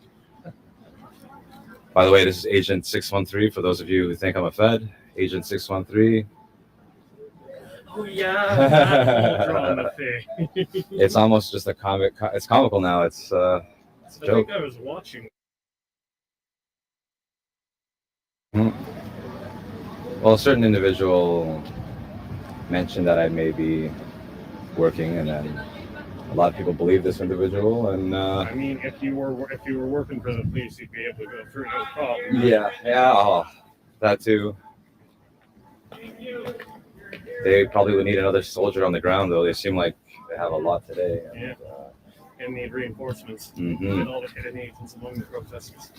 By the way, this is Agent 613 for those of you who think I'm a Fed. Agent 613. Oh, yeah. It's almost just a comic. It's comical now. It's a joke. I think I was watching. Well, a certain individual mentioned that I may be working, and then a lot of people believe this individual, and I mean, if you were working for the police, you'd be able to go through no problem. That too. They probably would need another soldier on the ground, though. They seem like they have a lot today. And need reinforcements. And all the hidden agents among the protesters.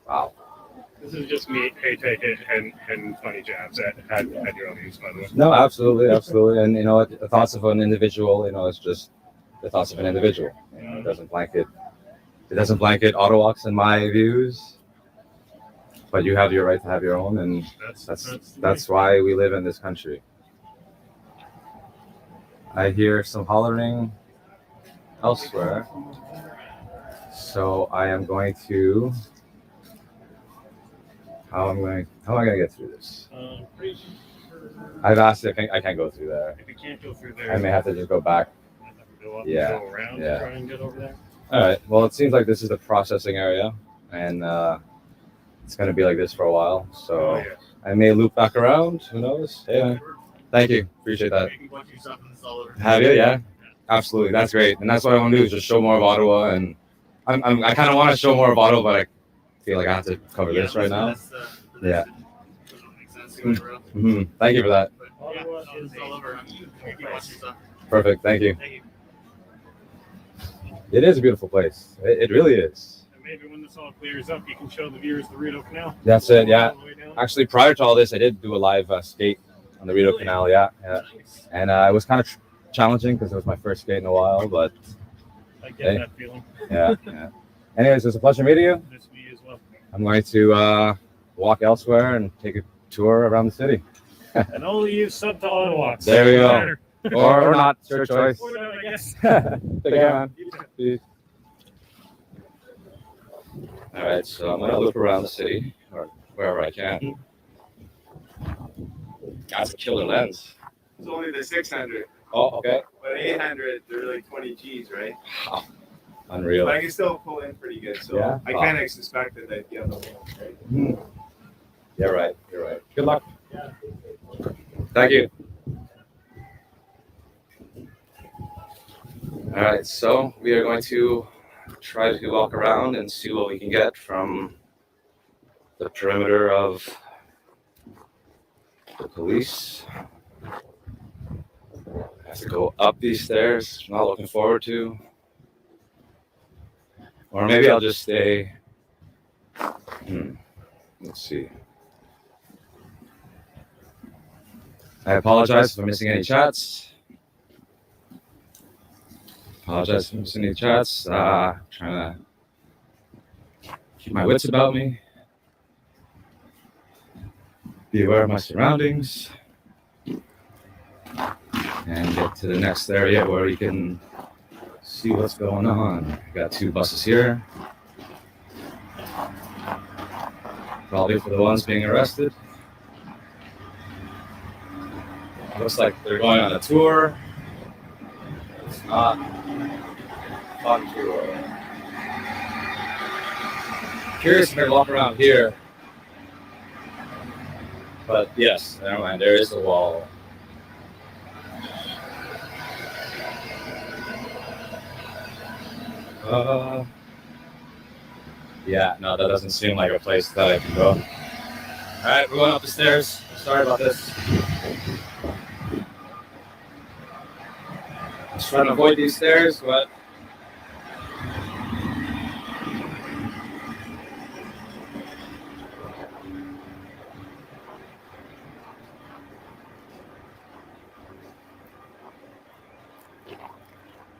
Wow. This is just me, and funny jabs at your audience, by the way. No, absolutely. And you know, the thoughts of an individual, it's just the thoughts of an individual. It doesn't blanket Ottawaks in my views. But you have your right to have your own, and that's why we live in this country. I hear some hollering elsewhere, so I am going to. How am I going to get through this? I've asked if I can't go through there. If you can't go through there, I may have to just go back. Go up and go around and try and get over there. All right. Well, it seems like this is the processing area, and it's going to be like this for a while. So I may loop back around. Who knows? Yeah. Thank you. Appreciate that. Have you? Yeah. Absolutely. That's great. And that's what I want to do is just show more of Ottawa. And I kind of want to show more of Ottawa, but I feel like I have to cover this right now. Yeah. Thank you for that. Perfect. Thank you. It is a beautiful place. It really is. And maybe when this all clears up, you can show the viewers the Rideau Canal. That's it. Yeah. Actually, prior to all this, I did do a live skate on the Rideau Canal. Yeah, yeah. And it was kind of challenging because it was my first skate in a while, but I get that feeling. yeah, yeah. Anyways, it was a pleasure meeting you. Nice to meet you as well. I'm going to walk elsewhere and take a tour around the city. And only use sub to Ottawa. There we go. Better. Or not, it's your choice. Or not, I guess. Take care, man. Peace. All right, so I'm gonna look around the city or wherever I can. That's a killer lens. It's only the 600. Oh, okay. But 800, they're like 20 G's, right? Unreal. But I can still pull in pretty good, so Yeah? I kind of suspected that the other one, right? Yeah, right. You're right. Good luck. Thank you. All right, so we are going to try to walk around and see what we can get from the perimeter of the police. I have to go up these stairs, not looking forward to. Or maybe I'll just stay. Let's see. I apologize for missing any chats. Apologize for missing any chats. Trying to keep my wits about me. Be aware of my surroundings. And get to the next area where we can see what's going on. Got 2 buses here. Probably for the ones being arrested. Looks like they're going on a tour. It's not a fun tour. Curious if they walk around here. But yes, never mind, there is a wall. Yeah, no, that doesn't seem like a place that I can go. All right, we're going up the stairs. Sorry about this. Just trying to avoid these stairs, but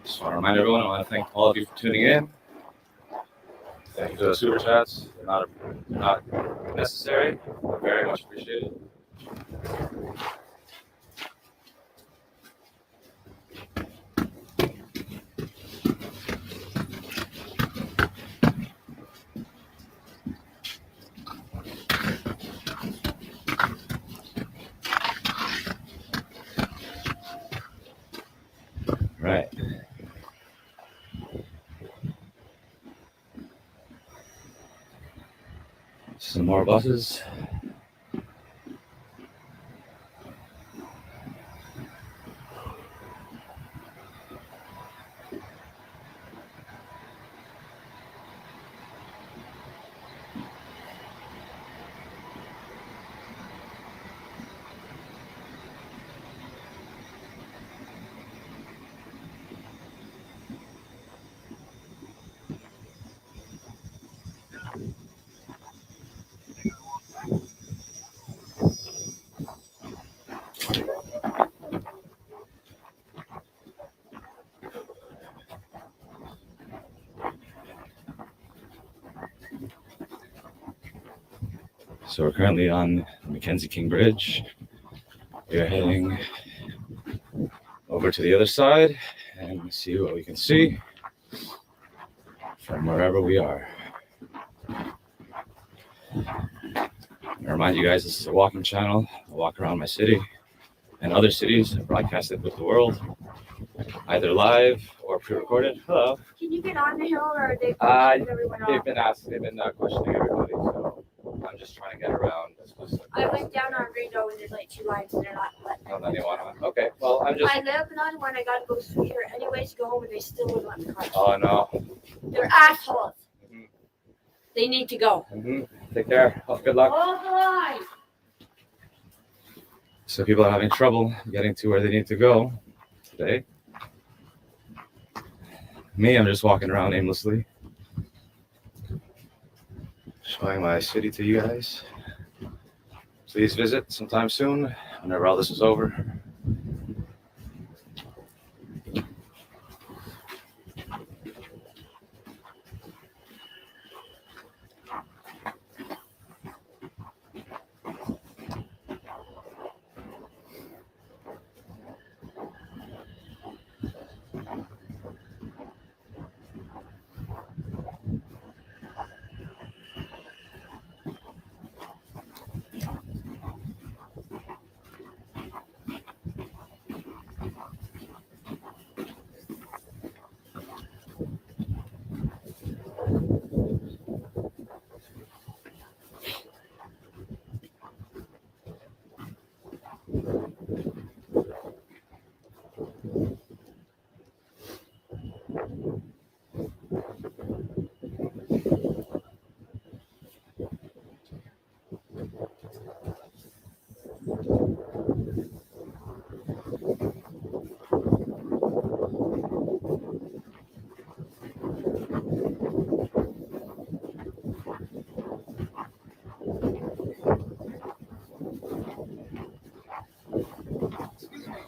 just want to remind everyone, I want to thank all of you for tuning in. Thank you for the super chats. They're not necessary, but very much appreciated. Right. Some more buses. So we're currently on Mackenzie King Bridge. We are heading over to the other side and see what we can see from wherever we are. I remind you guys, this is a walking channel. I walk around my city and other cities. I broadcast it with the world, either live or pre-recorded. Hello. Can you get on the hill, or are they pushing everyone off? They've been questioning everybody, so I'm just trying to get around. I went down on Rideau and there's like 2 lines and they're not letting me. Oh, then you want to? Okay, well, I'm just. I live in Ottawa and I gotta go through here anyways to go home, and they still wouldn't let me cross. Oh, no. They're assholes. They need to go. Take care. Oh, good luck. All the line. So people are having trouble getting to where they need to go today. Me, I'm just walking around aimlessly, showing my city to you guys. please visit sometime soon, whenever all this is over.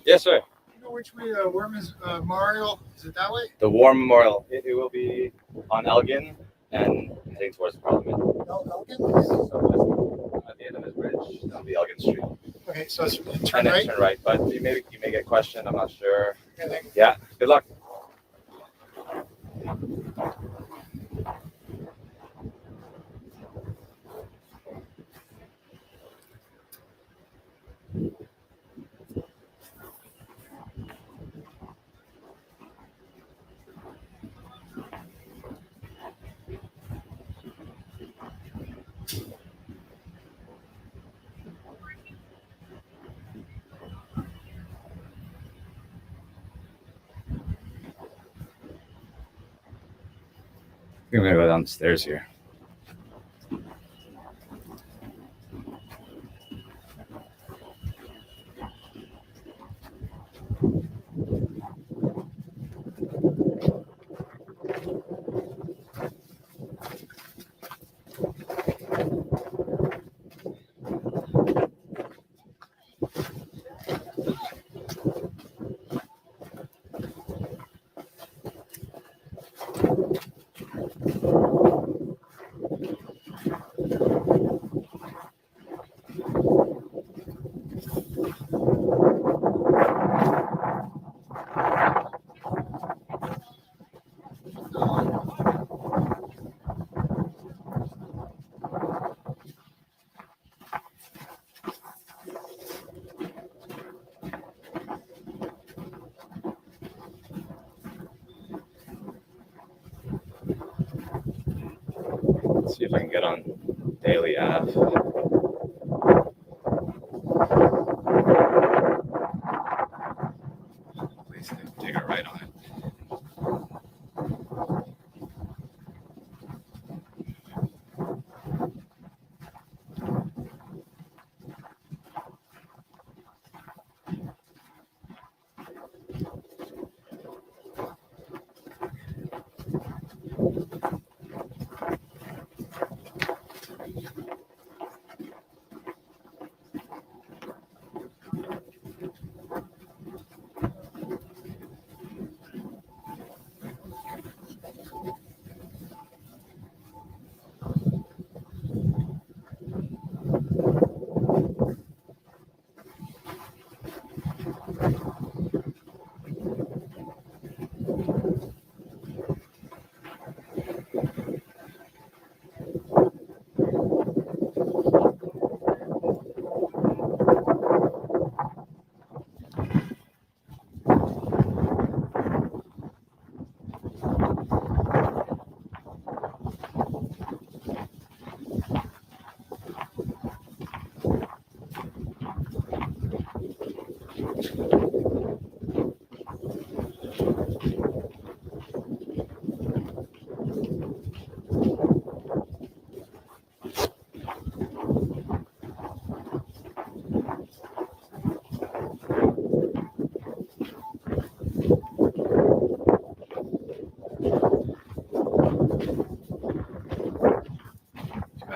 Yes, sir. You know which way the Worm is Memorial? Is it that way? The War Memorial. It will be on Elgin and heading towards Parliament. Elgin? So just at the end of this bridge, on the Elgin Street. Okay, so it's And turn then right. turn right, but you may get questioned. I'm not sure. Okay, thank you. Yeah. Good luck. I'm gonna go down the stairs here. Let's see if I can get on Daily Ave. Please take a right on it.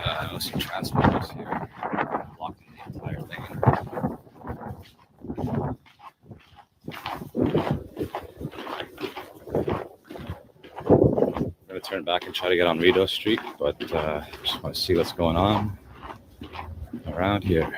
I don't see transporters here. Blocking the entire turn back and try to get on Rideau Street, but just want to see what's going on around here.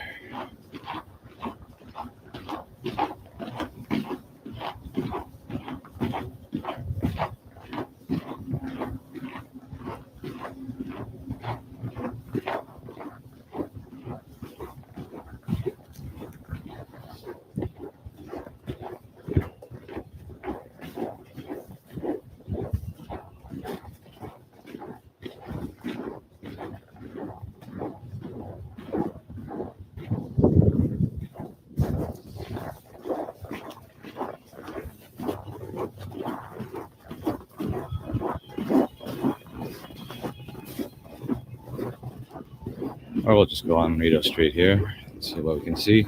Or we'll just go on Rideau Street here and see what we can see.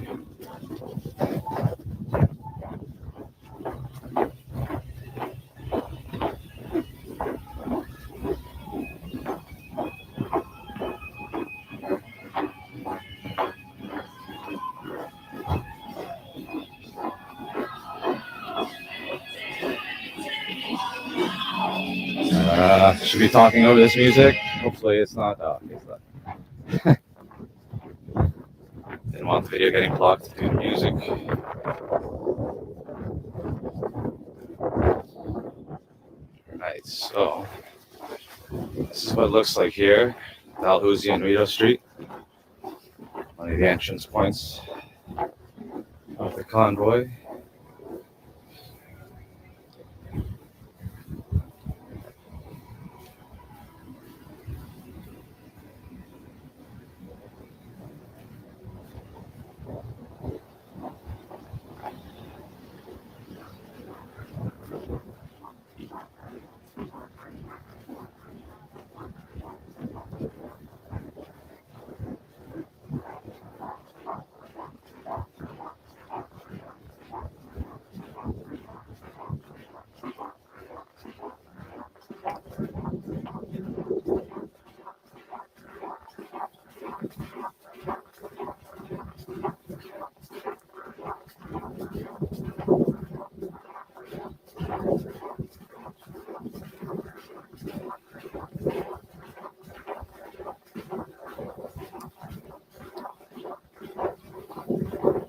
Should be talking over this music. Hopefully it's not. Didn't want the video getting blocked due to music. Right, so this is what it looks like here, Dalhousie and Rideau Street. One of the entrance points of the convoy.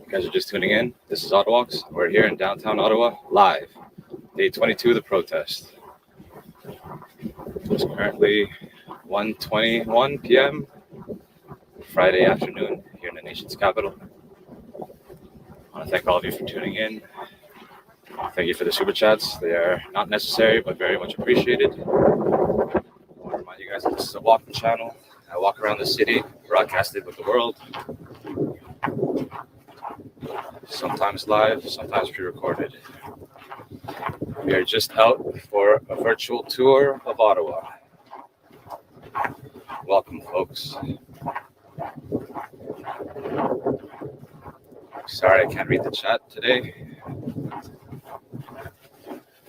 You guys are just tuning in. This is Ottawalks. We're here in downtown Ottawa, live. Day 22 of the protest. It's currently 1:21 p.m. Friday afternoon here in the nation's capital. I want to thank all of you for tuning in. Thank you for the super chats. They are not necessary, but very much appreciated. I want to remind you guys that this is a walking channel. I walk around the city, broadcasted with the world. Sometimes live, sometimes pre-recorded. We are just out for a virtual tour of Ottawa. Welcome, folks. Sorry I can't read the chat today.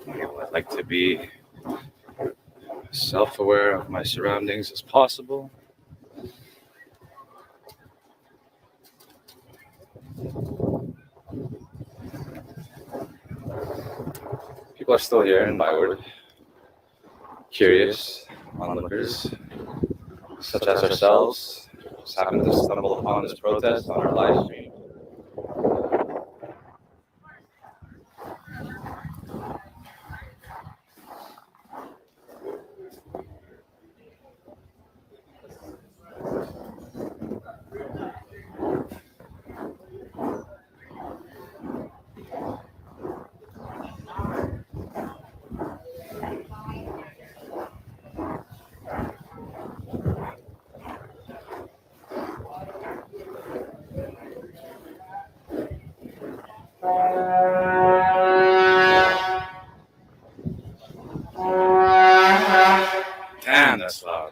I'd like to be self-aware of my surroundings as possible. People are still here in Byward, curious onlookers, such as ourselves, just happened to stumble upon this protest on our live stream. Damn, that's loud.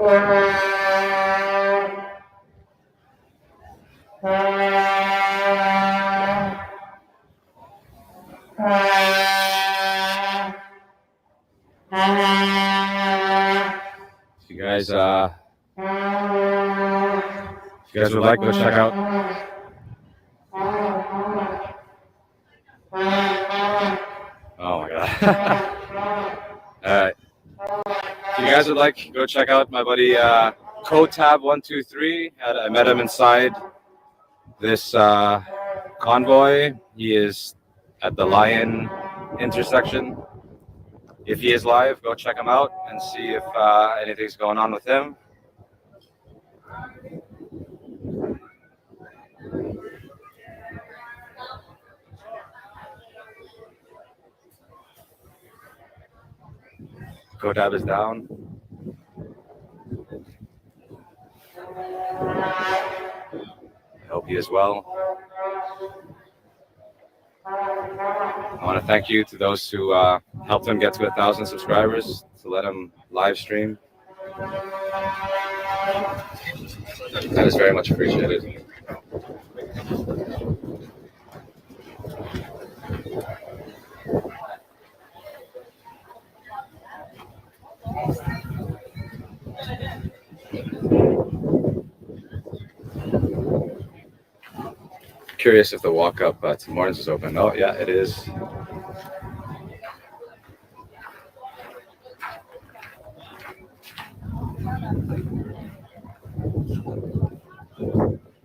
If you guys would like, go check out. Oh my god. Alright. If you guys would like, go check out my buddy Code Tab 123. I met him inside this convoy. He is at the Lion intersection. If he is live, go check him out and see if anything's going on with him. Code Tab is down. I hope he is well. I want to thank you to those who helped him get to 1,000 subscribers to let him live stream. That is very much appreciated. Curious if the walk up to Mornings is open. Oh, yeah, it is.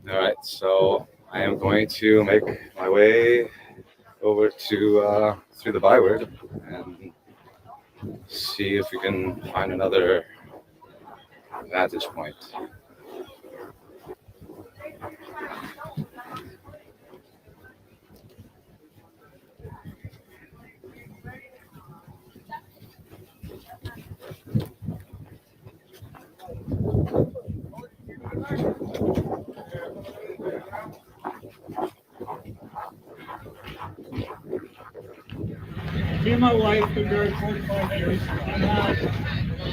All right, so I am going to make my way over to through the byword and see if we can find another vantage point. Me and my wife have been married 45 years. I have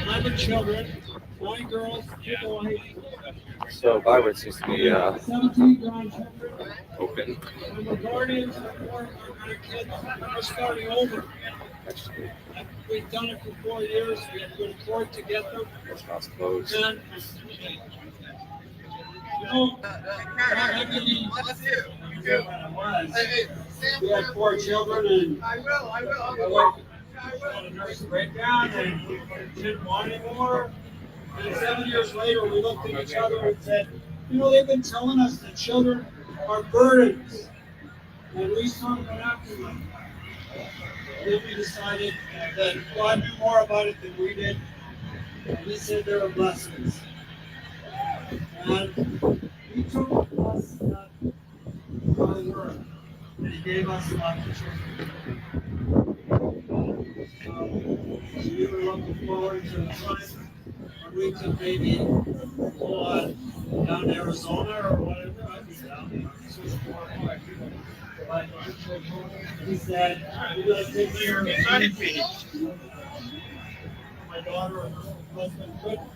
11 children, 9 girls, 2 boys. So byword seems to be 17 grandchildren. open. And the guardians of 4 of our kids are starting over. We've done it for 4 years. We have to go to court to get them. Restaurant's closed. And, you know, we had 4 children, and my wife had a nervous breakdown and didn't want anymore. And 7 years later, we looked at each other and said, you know, they've been telling us that children are burdens, and we sort of went after them. Then we decided that God knew more about it than we did, and He said there were blessings. And He took us that our word, and He gave us lots of children. So we were looking forward to the time when we could maybe go on down to Arizona or whatever. I'd be down there. But He said, you guys take care of me. My daughter and her husband couldn't.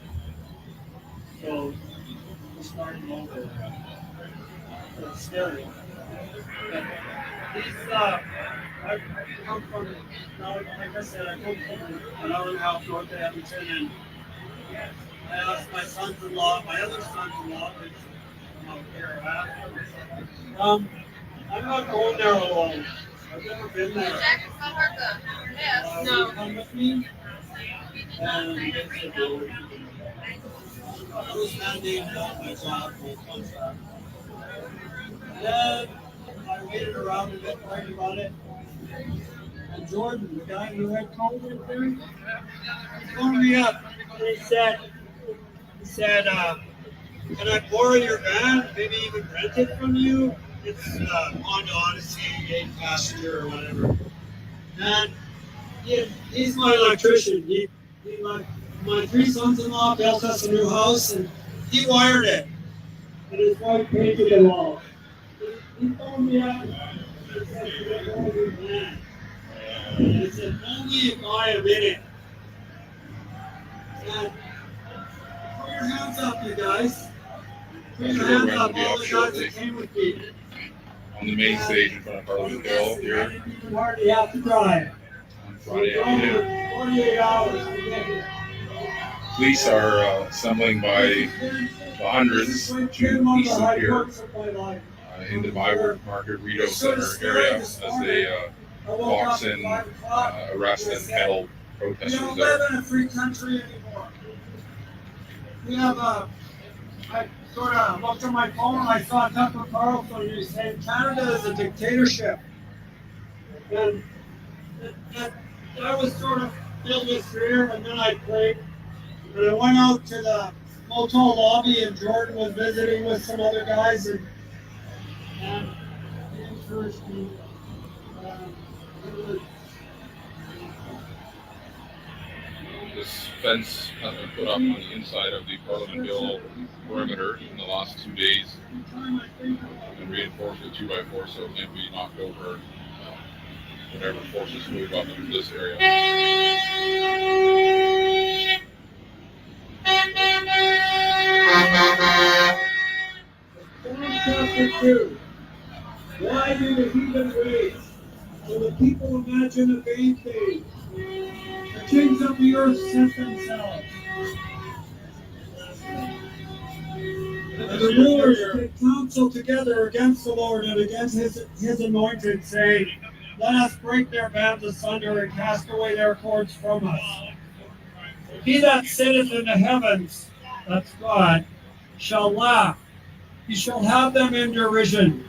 So we started over. It's scary. But I come from, like I said, I come from an hour and a half north of Edmonton, and I asked my sons-in-law, my other sons-in-law, out here, I'm not going there alone. I've never been there. Will you come with me? And they said no. I was mandated on my job for a contract. Then I waited around a bit, prayed about it. And Jordan, the guy who had COVID there, he phoned me up and he said, can I borrow your van, maybe even rent it from you? It's Honda Odyssey, 8 passenger or whatever. And he's my electrician. My 3 sons-in-law built us a new house, and he wired it. And his wife painted it all. He phoned me up and said, can I borrow your van? And I said, only if I am in it. And hands up, you guys. Put That's your the hands program will up, be all up the guys shortly that came with me. on the main stage in front of Parliament Hill here You hardly have to drive. on We Friday drove afternoon. for 48 hours to get here. Police are assembling by the hundreds to east of here in the Market Rito Center area as they box in, arrest and handle We protesters don't there. live in a free country anymore. We have I sort of looked at my phone and I saw Tucker Carlson and he said Canada is a dictatorship. And that was sort of filled with fear, and then I prayed. And I went out to the motel lobby and Jordan was visiting with some other guys and he encouraged me. This fence has been put up on the inside of the Parliament Hill perimeter in the last 2 days and reinforced with 2x4 so it can't be knocked over whenever forces move up into this area. Chapter 2. Why do the heathen rage? And the people imagine a vain thing. The kings of the earth set themselves. And the rulers take counsel together against the Lord and against his anointed, saying, let us break their bands asunder and cast away their cords from us. He that sitteth in the heavens, that's God, shall laugh. He shall have them in derision.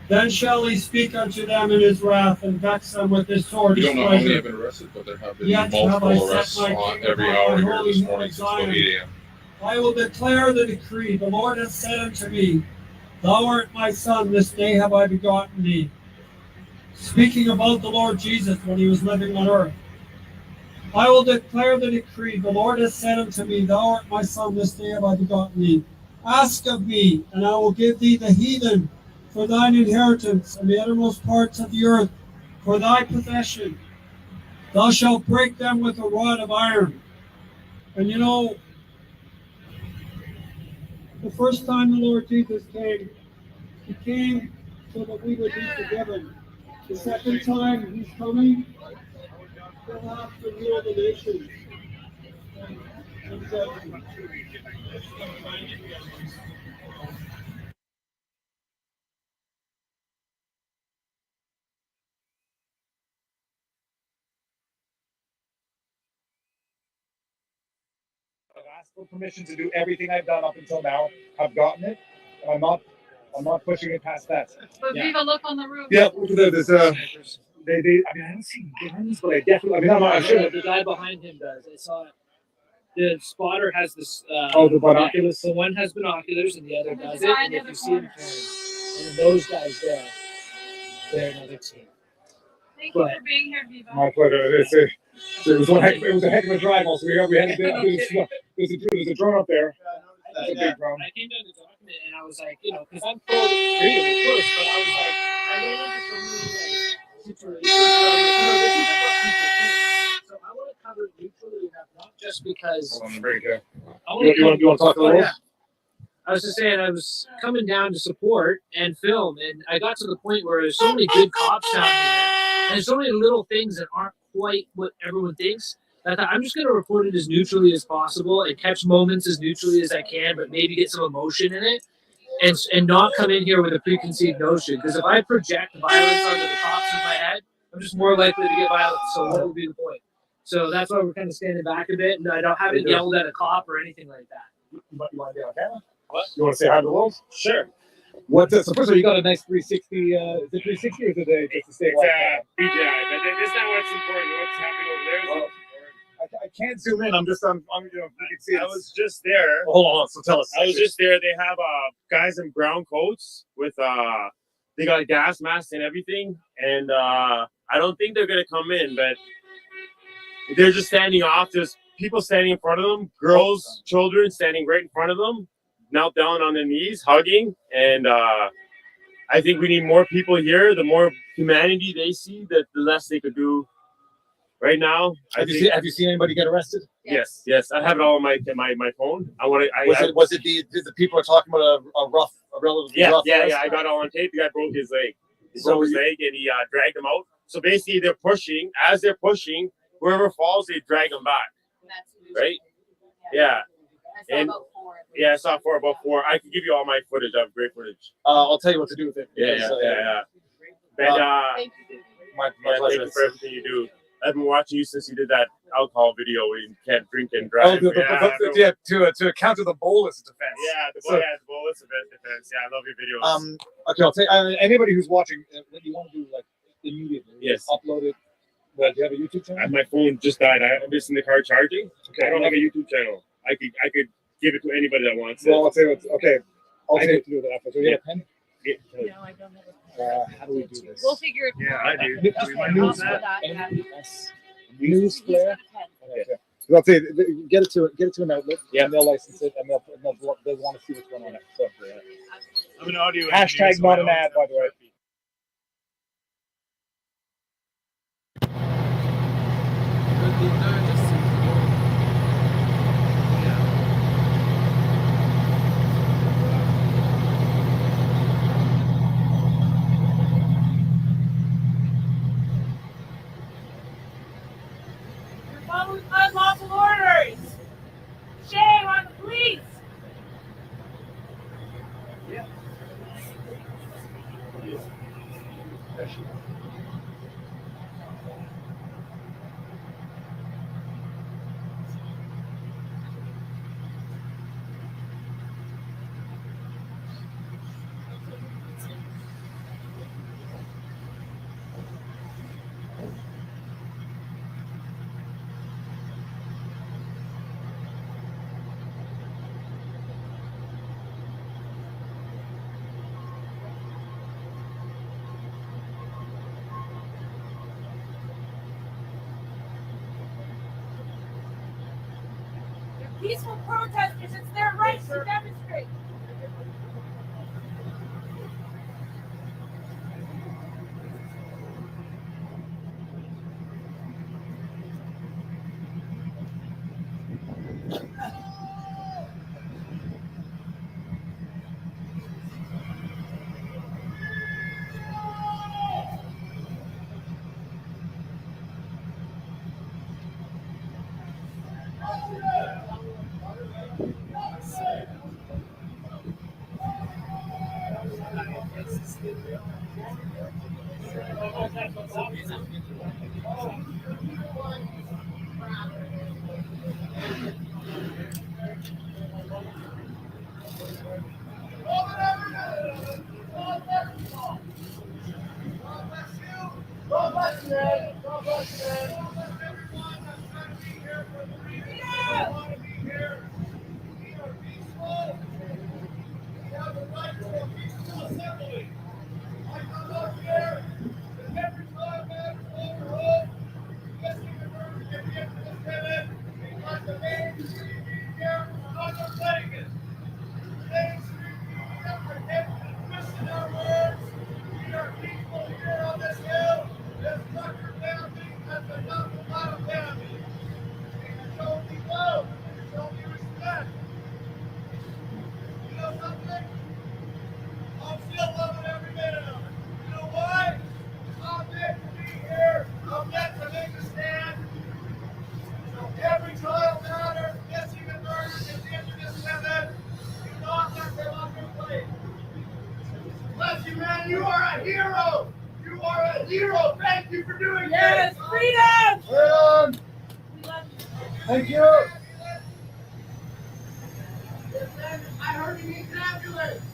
Then shall he speak unto them in his wrath and vex them with his sword. We don't know how many have been arrested, but there have been multiple arrests every hour here this morning since about 8 a.m. I will declare the decree. The Lord has said unto me, thou art my son, this day have I begotten thee. Speaking about the Lord Jesus when he was living on earth. I will declare the decree. The Lord has said unto me, thou art my son, this day have I begotten thee. Ask of me, and I will give thee the heathen for thine inheritance, and the uttermost parts of the earth for thy possession. Thou shalt break them with a rod of iron. And you know, the first time the Lord Jesus came, he came so that we would be forgiven. The second time he's coming, he'll have to rule the nations. I've asked for permission to do everything I've done up until now. I've gotten it, and I'm not pushing it past that. But Yeah. Viva, look on the roof. Yeah, there's I mean, I haven't seen guns, but I definitely. I mean, I'm not sure. The guy behind him does. I saw it. The spotter has this. The binoculars. The one has binoculars, and the other does it. And if you see him turn, and those guys there, they're another team. Thank you for being here, Viva. My pleasure. It was a heck of a drive. Also, we had there's a drone up there. That's a big drone. I came down to document, and I was like, because I'm pro freedom, of course, but I was like, I don't want to so many situations. This isn't what people think. So I want to cover it neutrally enough, not just because. You want to talk to the rules? Yeah. I was just saying, I was coming down to support and film, and I got to the point where there's so many good cops down here, and so many little things that aren't quite what everyone thinks. I thought I'm just going to report it as neutrally as possible and catch moments as neutrally as I can, but maybe get some emotion in it, and not come in here with a preconceived notion. Because if I project violence onto the cops in my head, I'm just more likely to get violent. So what would be the point? So that's why we're kind of standing back a bit, and I haven't yelled at a cop or anything like that. You want to get on camera? What? You want to say hi to the wolves? Sure. So first of all, you got a nice 360. Is it 360 or is it just a stay It's BGI, but that's not what's important. What's happening over there is important. I can't zoom in. You can see it. I was just there. Hold on. So tell us. I was just there. They have guys in brown coats with they got gas masks and everything, and I don't think they're gonna come in, but they're just standing off. There's people standing in front of them, girls, children standing right in front of them, knelt down on their knees, hugging, and I think we need more people here. The more humanity they see, the less they could do Right now, Have you seen anybody get arrested? Yes, yes. I have it all on my phone. Was it the people are talking about a relatively rough arrest? I got it all on tape. The guy broke his leg. He So broke his leg and he dragged him out. So basically, they're pushing. As they're pushing, whoever falls, they drag them back. Right? Yeah. And I saw about four. I can give you all my footage. I have great footage. I'll tell you what to do with it. Yeah. Thank you. My pleasure. Thank you for everything you do. I've been watching you since you did that alcohol video where you can't drink and drive. To counter the bolus defense. Yeah, the bolus defense. Yeah, I love your videos. Okay, I'll tell you, anybody who's watching, what you want to do like immediately. Yes. Upload it. Do you have a YouTube channel? My phone just died. I'm just in the car charging. Okay. I don't have a YouTube channel. I could give it to anybody that wants it. Well, I'll tell you what. Okay, I'll tell you what to do with it after. So you have a pen? No, I don't have a how do we do this? We'll figure it out. I do. News flare. Okay. I'll tell you, get it to an outlet. Yeah, and they'll license it, and they'll want to see what's going on. So, I'm an audio hashtag not an ad, by the way. You're following unlawful orders. Shame on the police. Peaceful protesters, it's their right to demonstrate. You are a hero! You are a hero! Thank you for doing Yes, this! freedom! Freedom! Thank you. I heard you need an ambulance!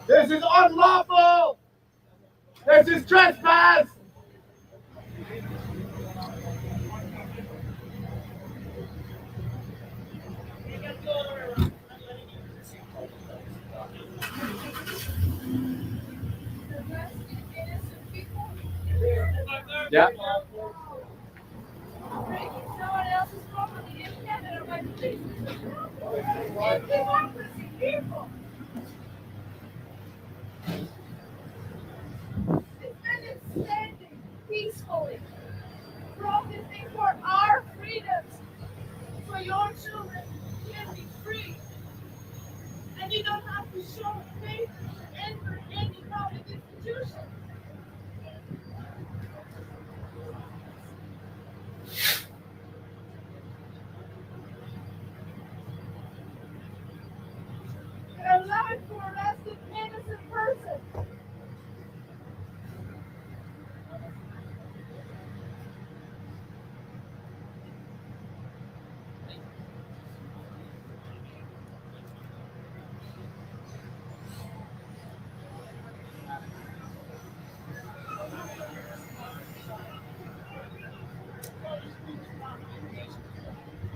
This is unlawful! This is trespass! Yeah. Someone else's property. You can't interrupt the police. It's democracy, people. Defendants standing peacefully, protesting for our freedoms, so your children can be free. And you don't have to show faith to enter any public institution. You're allowed to arrest an innocent person.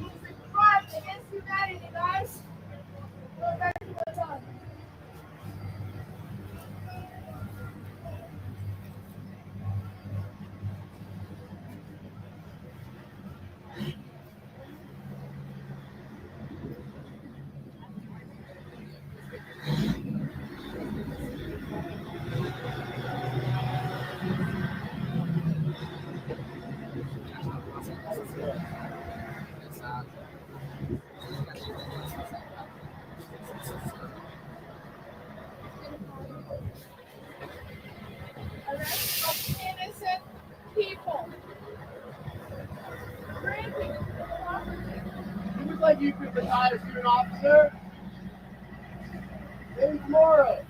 It's a crime against humanity, guys. Go back to the time. Arrest of innocent people. Breaking property. You look like you could decide a student officer. Maybe tomorrow.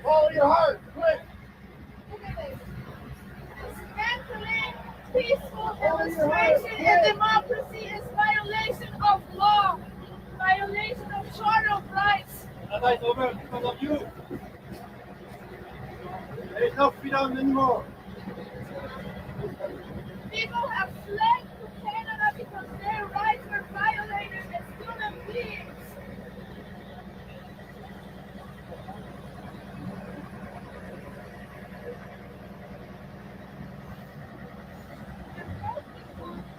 Follow your heart, quick. Look at this. Dismantling peaceful demonstration in democracy is violation of law, violation of charter rights. That's over because of you. There is no freedom anymore. People have fled to Canada because their rights were violated as human beings.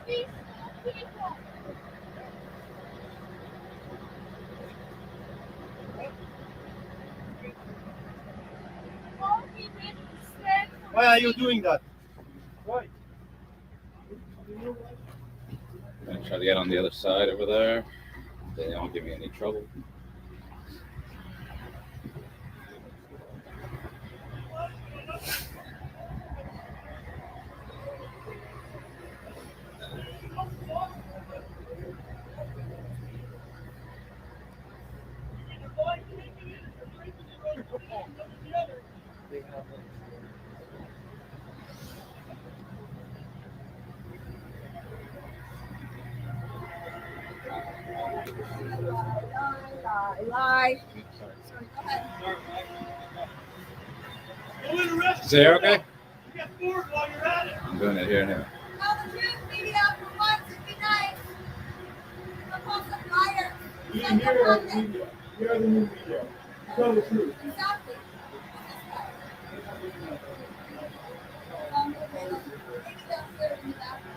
Peaceful people. All we did was stand for Why are you doing that? Why? I'm gonna try to get on the other side over there. They don't give me any trouble. Lie. Is it okay? You get bored while you're at it. I'm doing it here now. Tell the truth, media, for once and be nice. Suppose the liars. We are the new media. Tell the truth. Exactly. Maybe downstairs in the bathroom.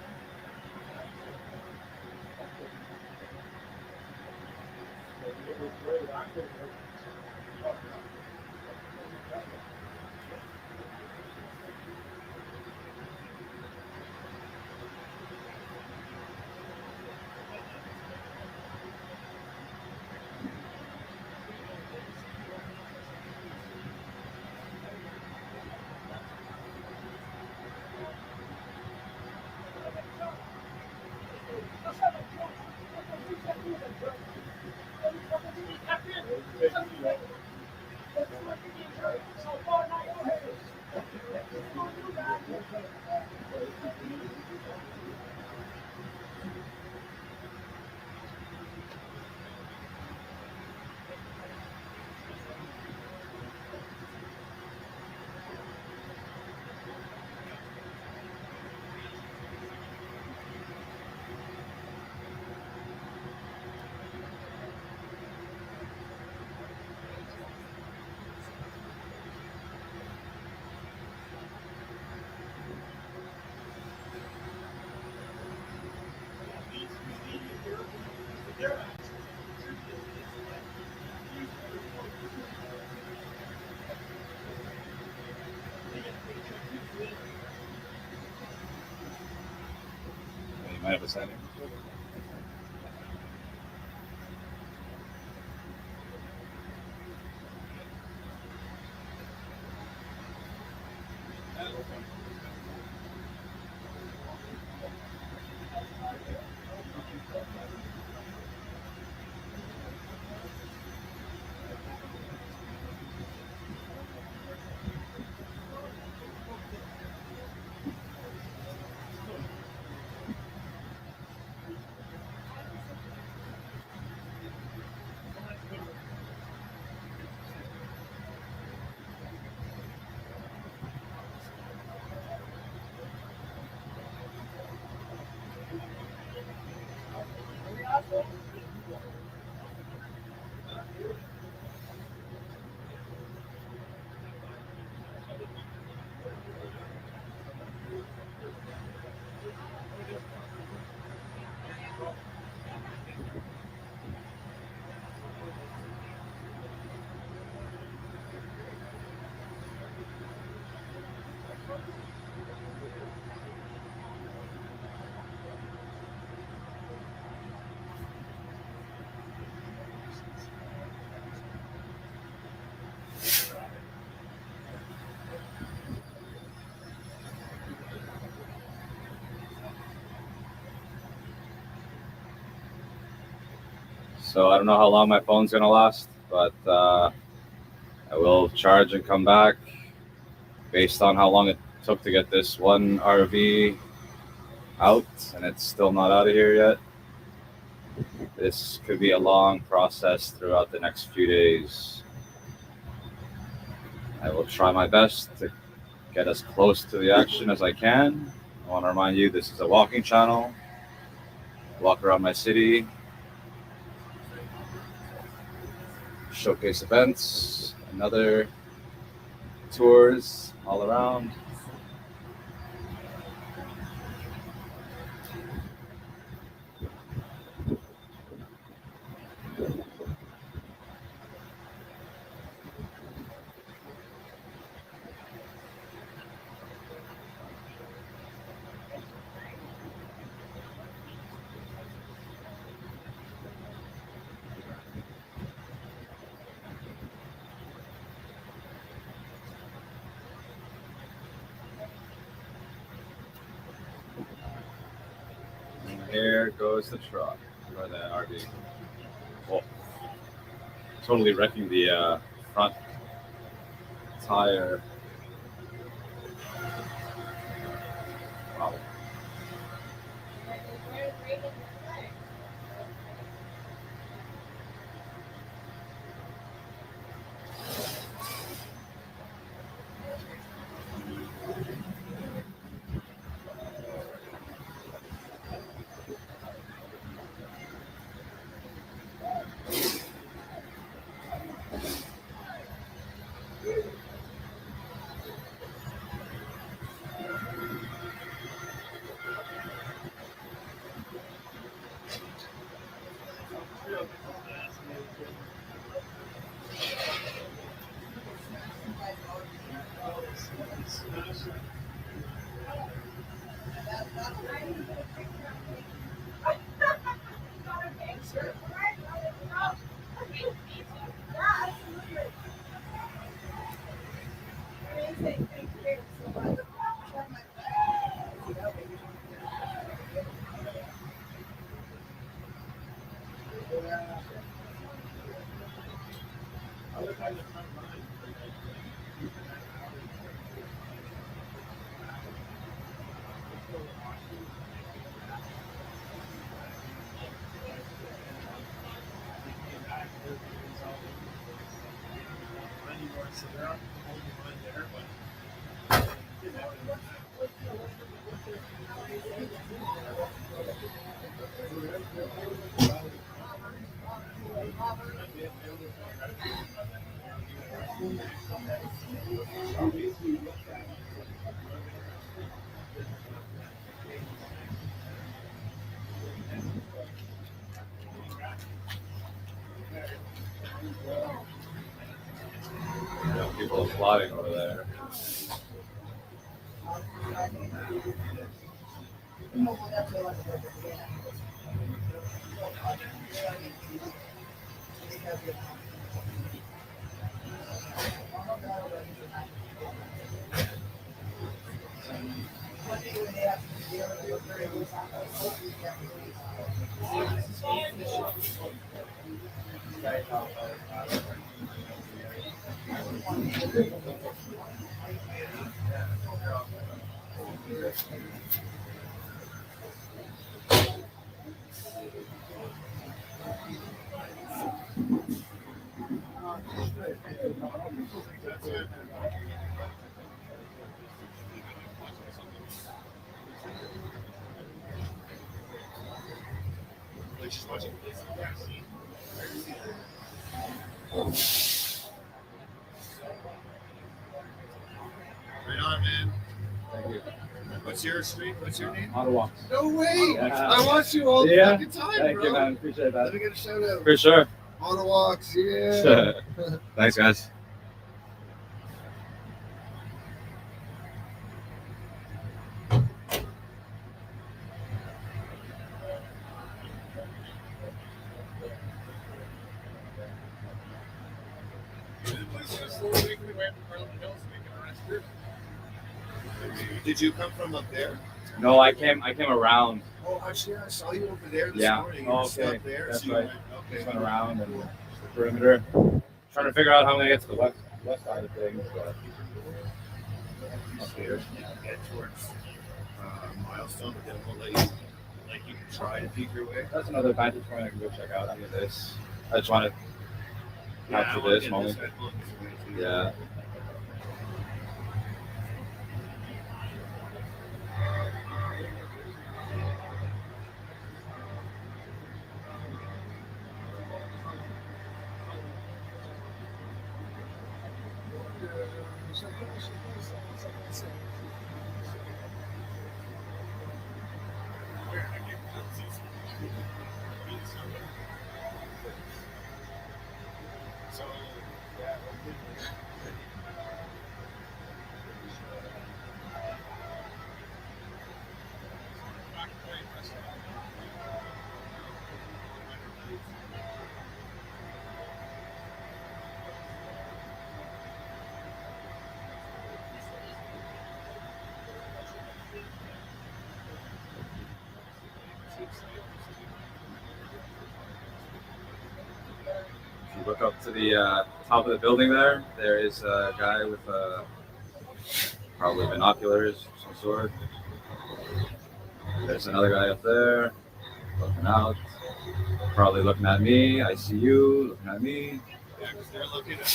You might have a second. So I don't know how long my phone's gonna last, but I will charge and come back based on how long it took to get this one RV out, and it's still not out of here yet. This could be a long process throughout the next few days. I will try my best to get as close to the action as I can. I want to remind you, this is a walking channel. Walk around my city, showcase events, and other tours all around. And here goes the truck, or the RV. Oh, totally wrecking the front tire. Wow. People applauding over there. Right on, man. Thank you. What's your street? What's your name? Ottawa. No way! Yeah. I watch you all the Yeah. fucking time, Thank bro. you, man. Appreciate that. Let me get a shout out. For sure. Ottawa, yeah. Thanks, guys. Did you come from up there? No, I came around. Oh, actually, I saw you over there this Yeah. morning. Oh, You stuck okay. there. That's so you right. went, okay. Just went around and the perimeter. Trying to figure out how I'm gonna get to the west side of things. But up here. Get towards Milestone, but then we'll let you, like, you can try to peek your way. That's another vantage point I can go check out. I mean, this. I just want to capture this moment. Yeah. If you look up to the top of the building there is a guy with probably binoculars of some sort. There's another guy up there looking out, probably looking at me. I see you looking at me. Yeah, because they're looking at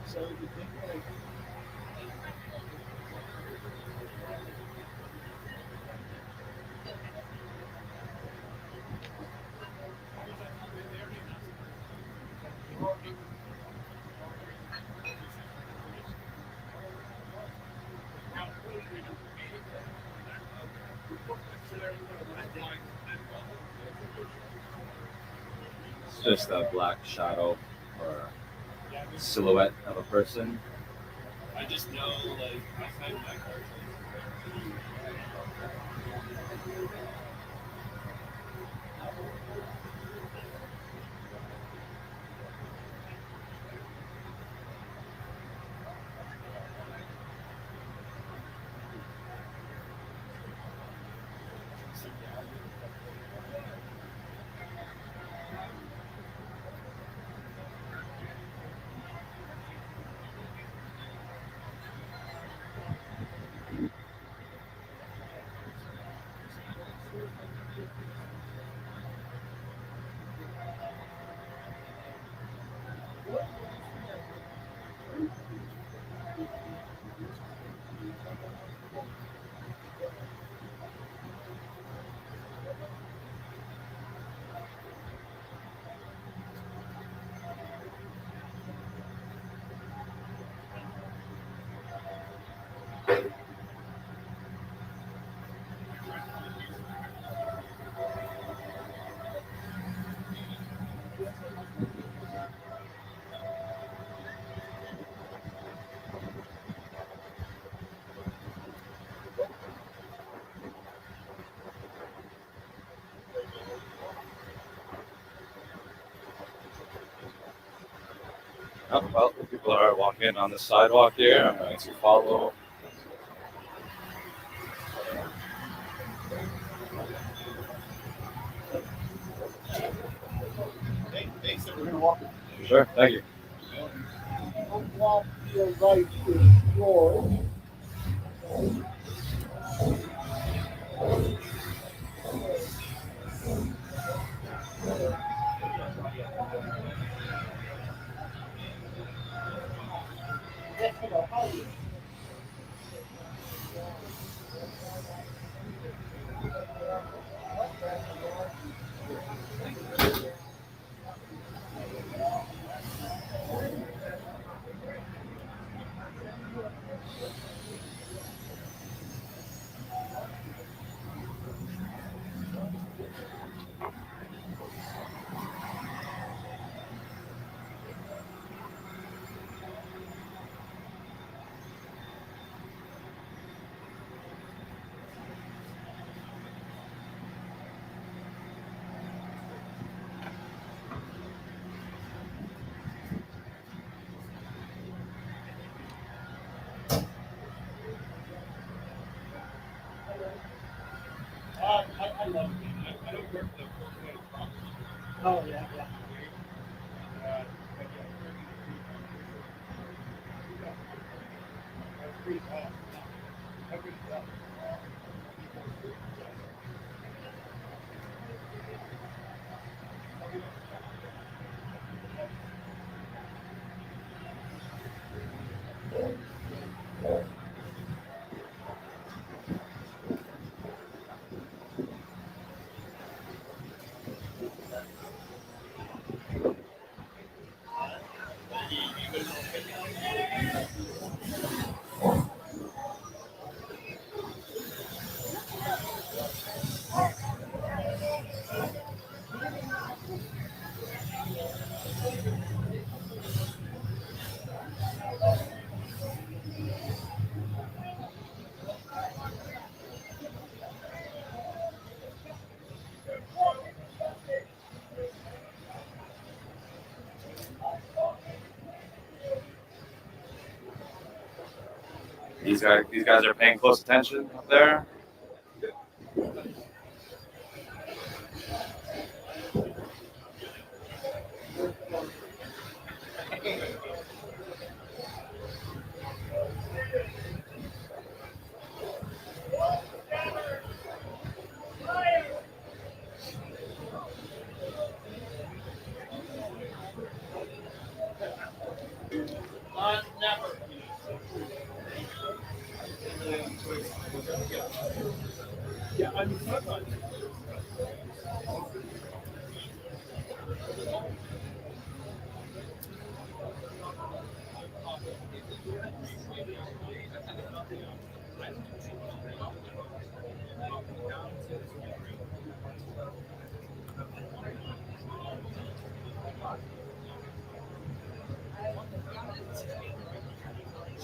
So you think like It's just a black shadow or silhouette of a person. I just know, like, I find my car. Oh, well, people are walking on the sidewalk here. I'm going to follow. Thanks, we're gonna walk. Sure, thank you. Don't walk to your right, is yours. I love it. I don't work the property. Oh, yeah, yeah. These guys are paying close attention up there. Yeah, I mean,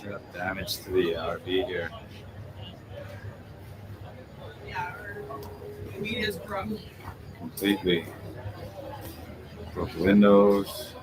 Got damage to the RV here. Completely. Broke the windows.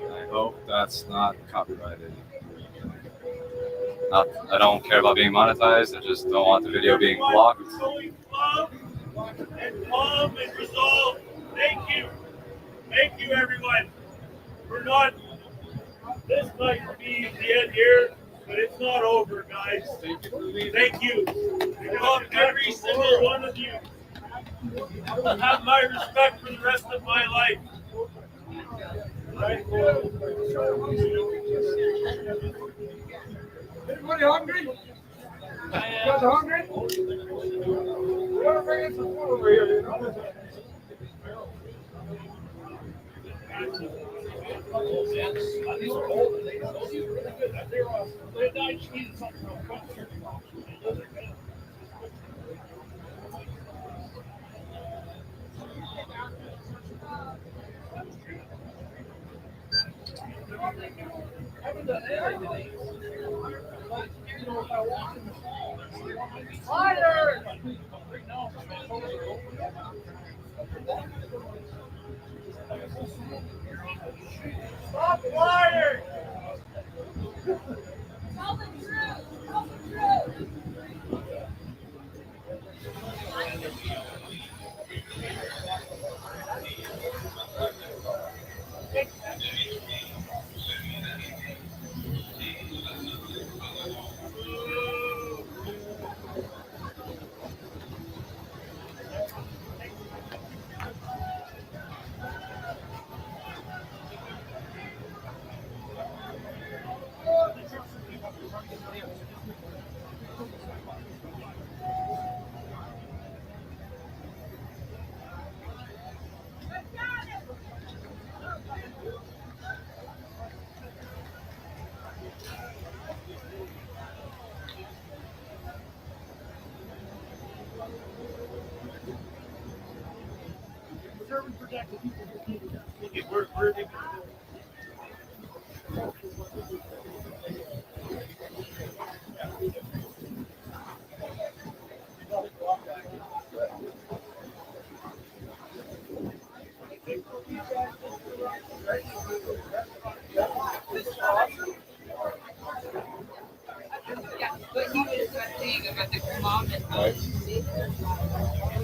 I hope that's not copyrighted. I don't care about being monetized. I just don't want the video being blocked. And calm and resolve. Thank you. Thank you, everyone. We're not, this might be the end here, but it's not over, guys. Thank you. I love every single one of you. Have my respect for the rest of my life. Anybody hungry? You guys are hungry? We're gonna bring in some food over here, you know? Stop lying! Tell the truth! Tell the truth! Right.